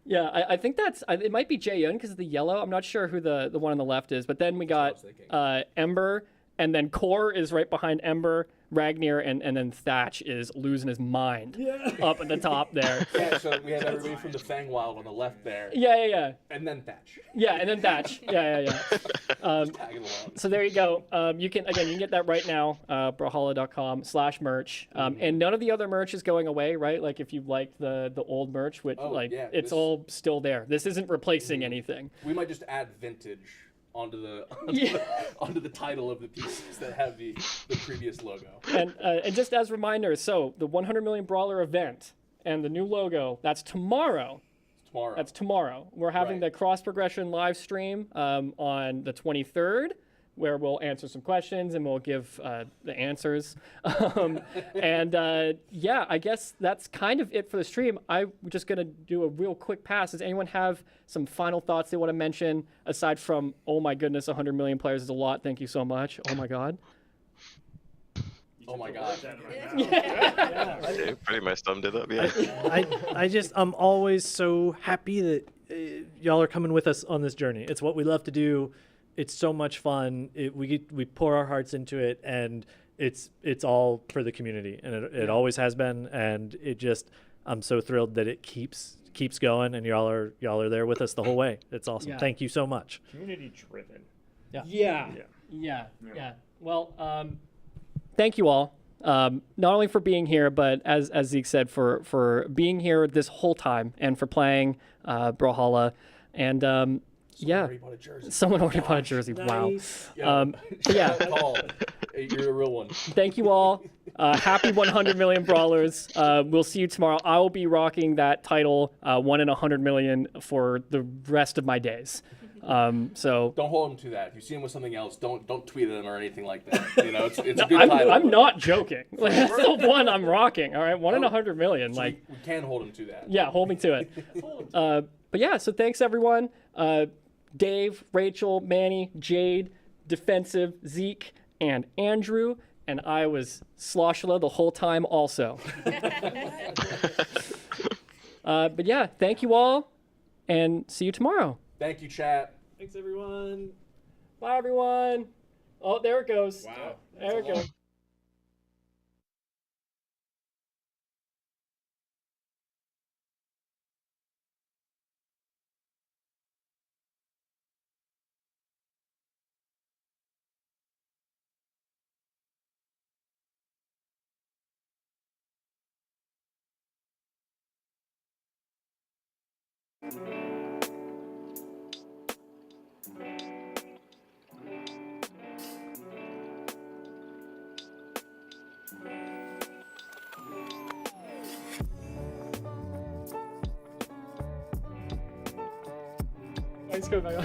Yeah, I think it might be Jaehyun because of the yellow. I'm not sure who the one on the left is. But then we got Ember, and then Kor is right behind Ember. Ragnar and then Thatch is losing his mind up at the top there. Yeah, so we have everybody from the Fangwild on the left there. Yeah. And then Thatch. Yeah, and then Thatch. Yeah. Tagging along. So there you go. You can get that right now. Brawlhalla.com/merch. And none of the other merch is going away, right? Like if you like the old merch, which it's all still there. This isn't replacing anything. We might just add vintage onto the title of the pieces that have the previous logo. And just as reminders, so the 100 Million Brawler event and the new logo, that's tomorrow. That's tomorrow. We're having the cross progression live stream on the 23rd, where we'll answer some questions and we'll give the answers. Yeah, I guess that's kind of it for the stream. I'm just going to do a real quick pass. Does anyone have some final thoughts they want to mention aside from, oh my goodness, 100 million players is a lot. Thank you so much. Oh my God. Oh my God. Yeah, pretty much summed it up, yeah. I'm always so happy that y'all are coming with us on this journey. It's what we love to do. It's so much fun. We pour our hearts into it, and it's all for the community, and it always has been. And I'm so thrilled that it keeps going, and y'all are there with us the whole way. It's awesome. Yeah. Thank you so much. Community driven. Yeah. Well, thank you all. Not only for being here, but as Zeke said, for being here this whole time and for playing Brawlhalla. And someone already bought a jersey. Nice. Wow. Paul, you're a real one. Thank you all. Happy 100 million brawlers. We'll see you tomorrow. I will be rocking that title, 1 in 100 million, for the rest of my days. So don't hold him to that. If you see him with something else, don't tweet at him or anything like that. You know, it's a good title. I'm not joking. Like, that's the one I'm rocking. All right, 1 in 100 million. So like we can hold him to that. Yeah, hold me to it. But yeah, so thanks everyone. Dave, Rachel, Manny, Jade, Defensive, Zeke, and Andrew. And I was Sloshla the whole time also. But yeah, thank you all, and see you tomorrow. Thank you, chat. Thanks, everyone. Bye, everyone. Oh, there it goes. Wow. There it goes.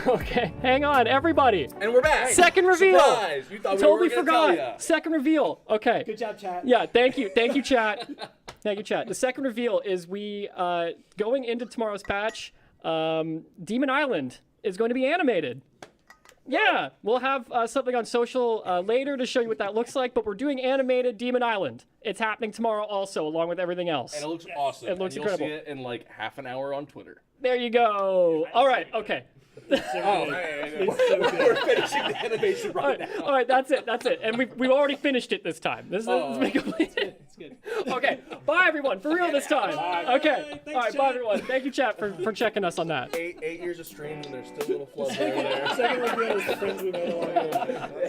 Okay, hang on, everybody. And we're back. Second reveal. Surprise! You thought Totally we were gonna forgot. tell ya. Second reveal. Okay. Good job, chat. Yeah, thank you, chat. Thank you, chat. The second reveal is we going into tomorrow's patch. Demon Island is going to be animated. Yeah, we'll have something on social later to show you what that looks like. But we're doing animated Demon Island. It's happening tomorrow also, along with everything else. And it looks awesome. It looks and incredible. You'll see it in like half an hour on Twitter. There you go. All right. Okay. We're finishing the animation right now. All right, that's it. And we've already finished it this time. This is complete. It's good. Okay, bye everyone, for real this time. Okay, all right, bye everyone. Thank you, chat, for checking us on that. 8 years of streams and there's still little flubs over there. Second reveal is the friends we made along the way.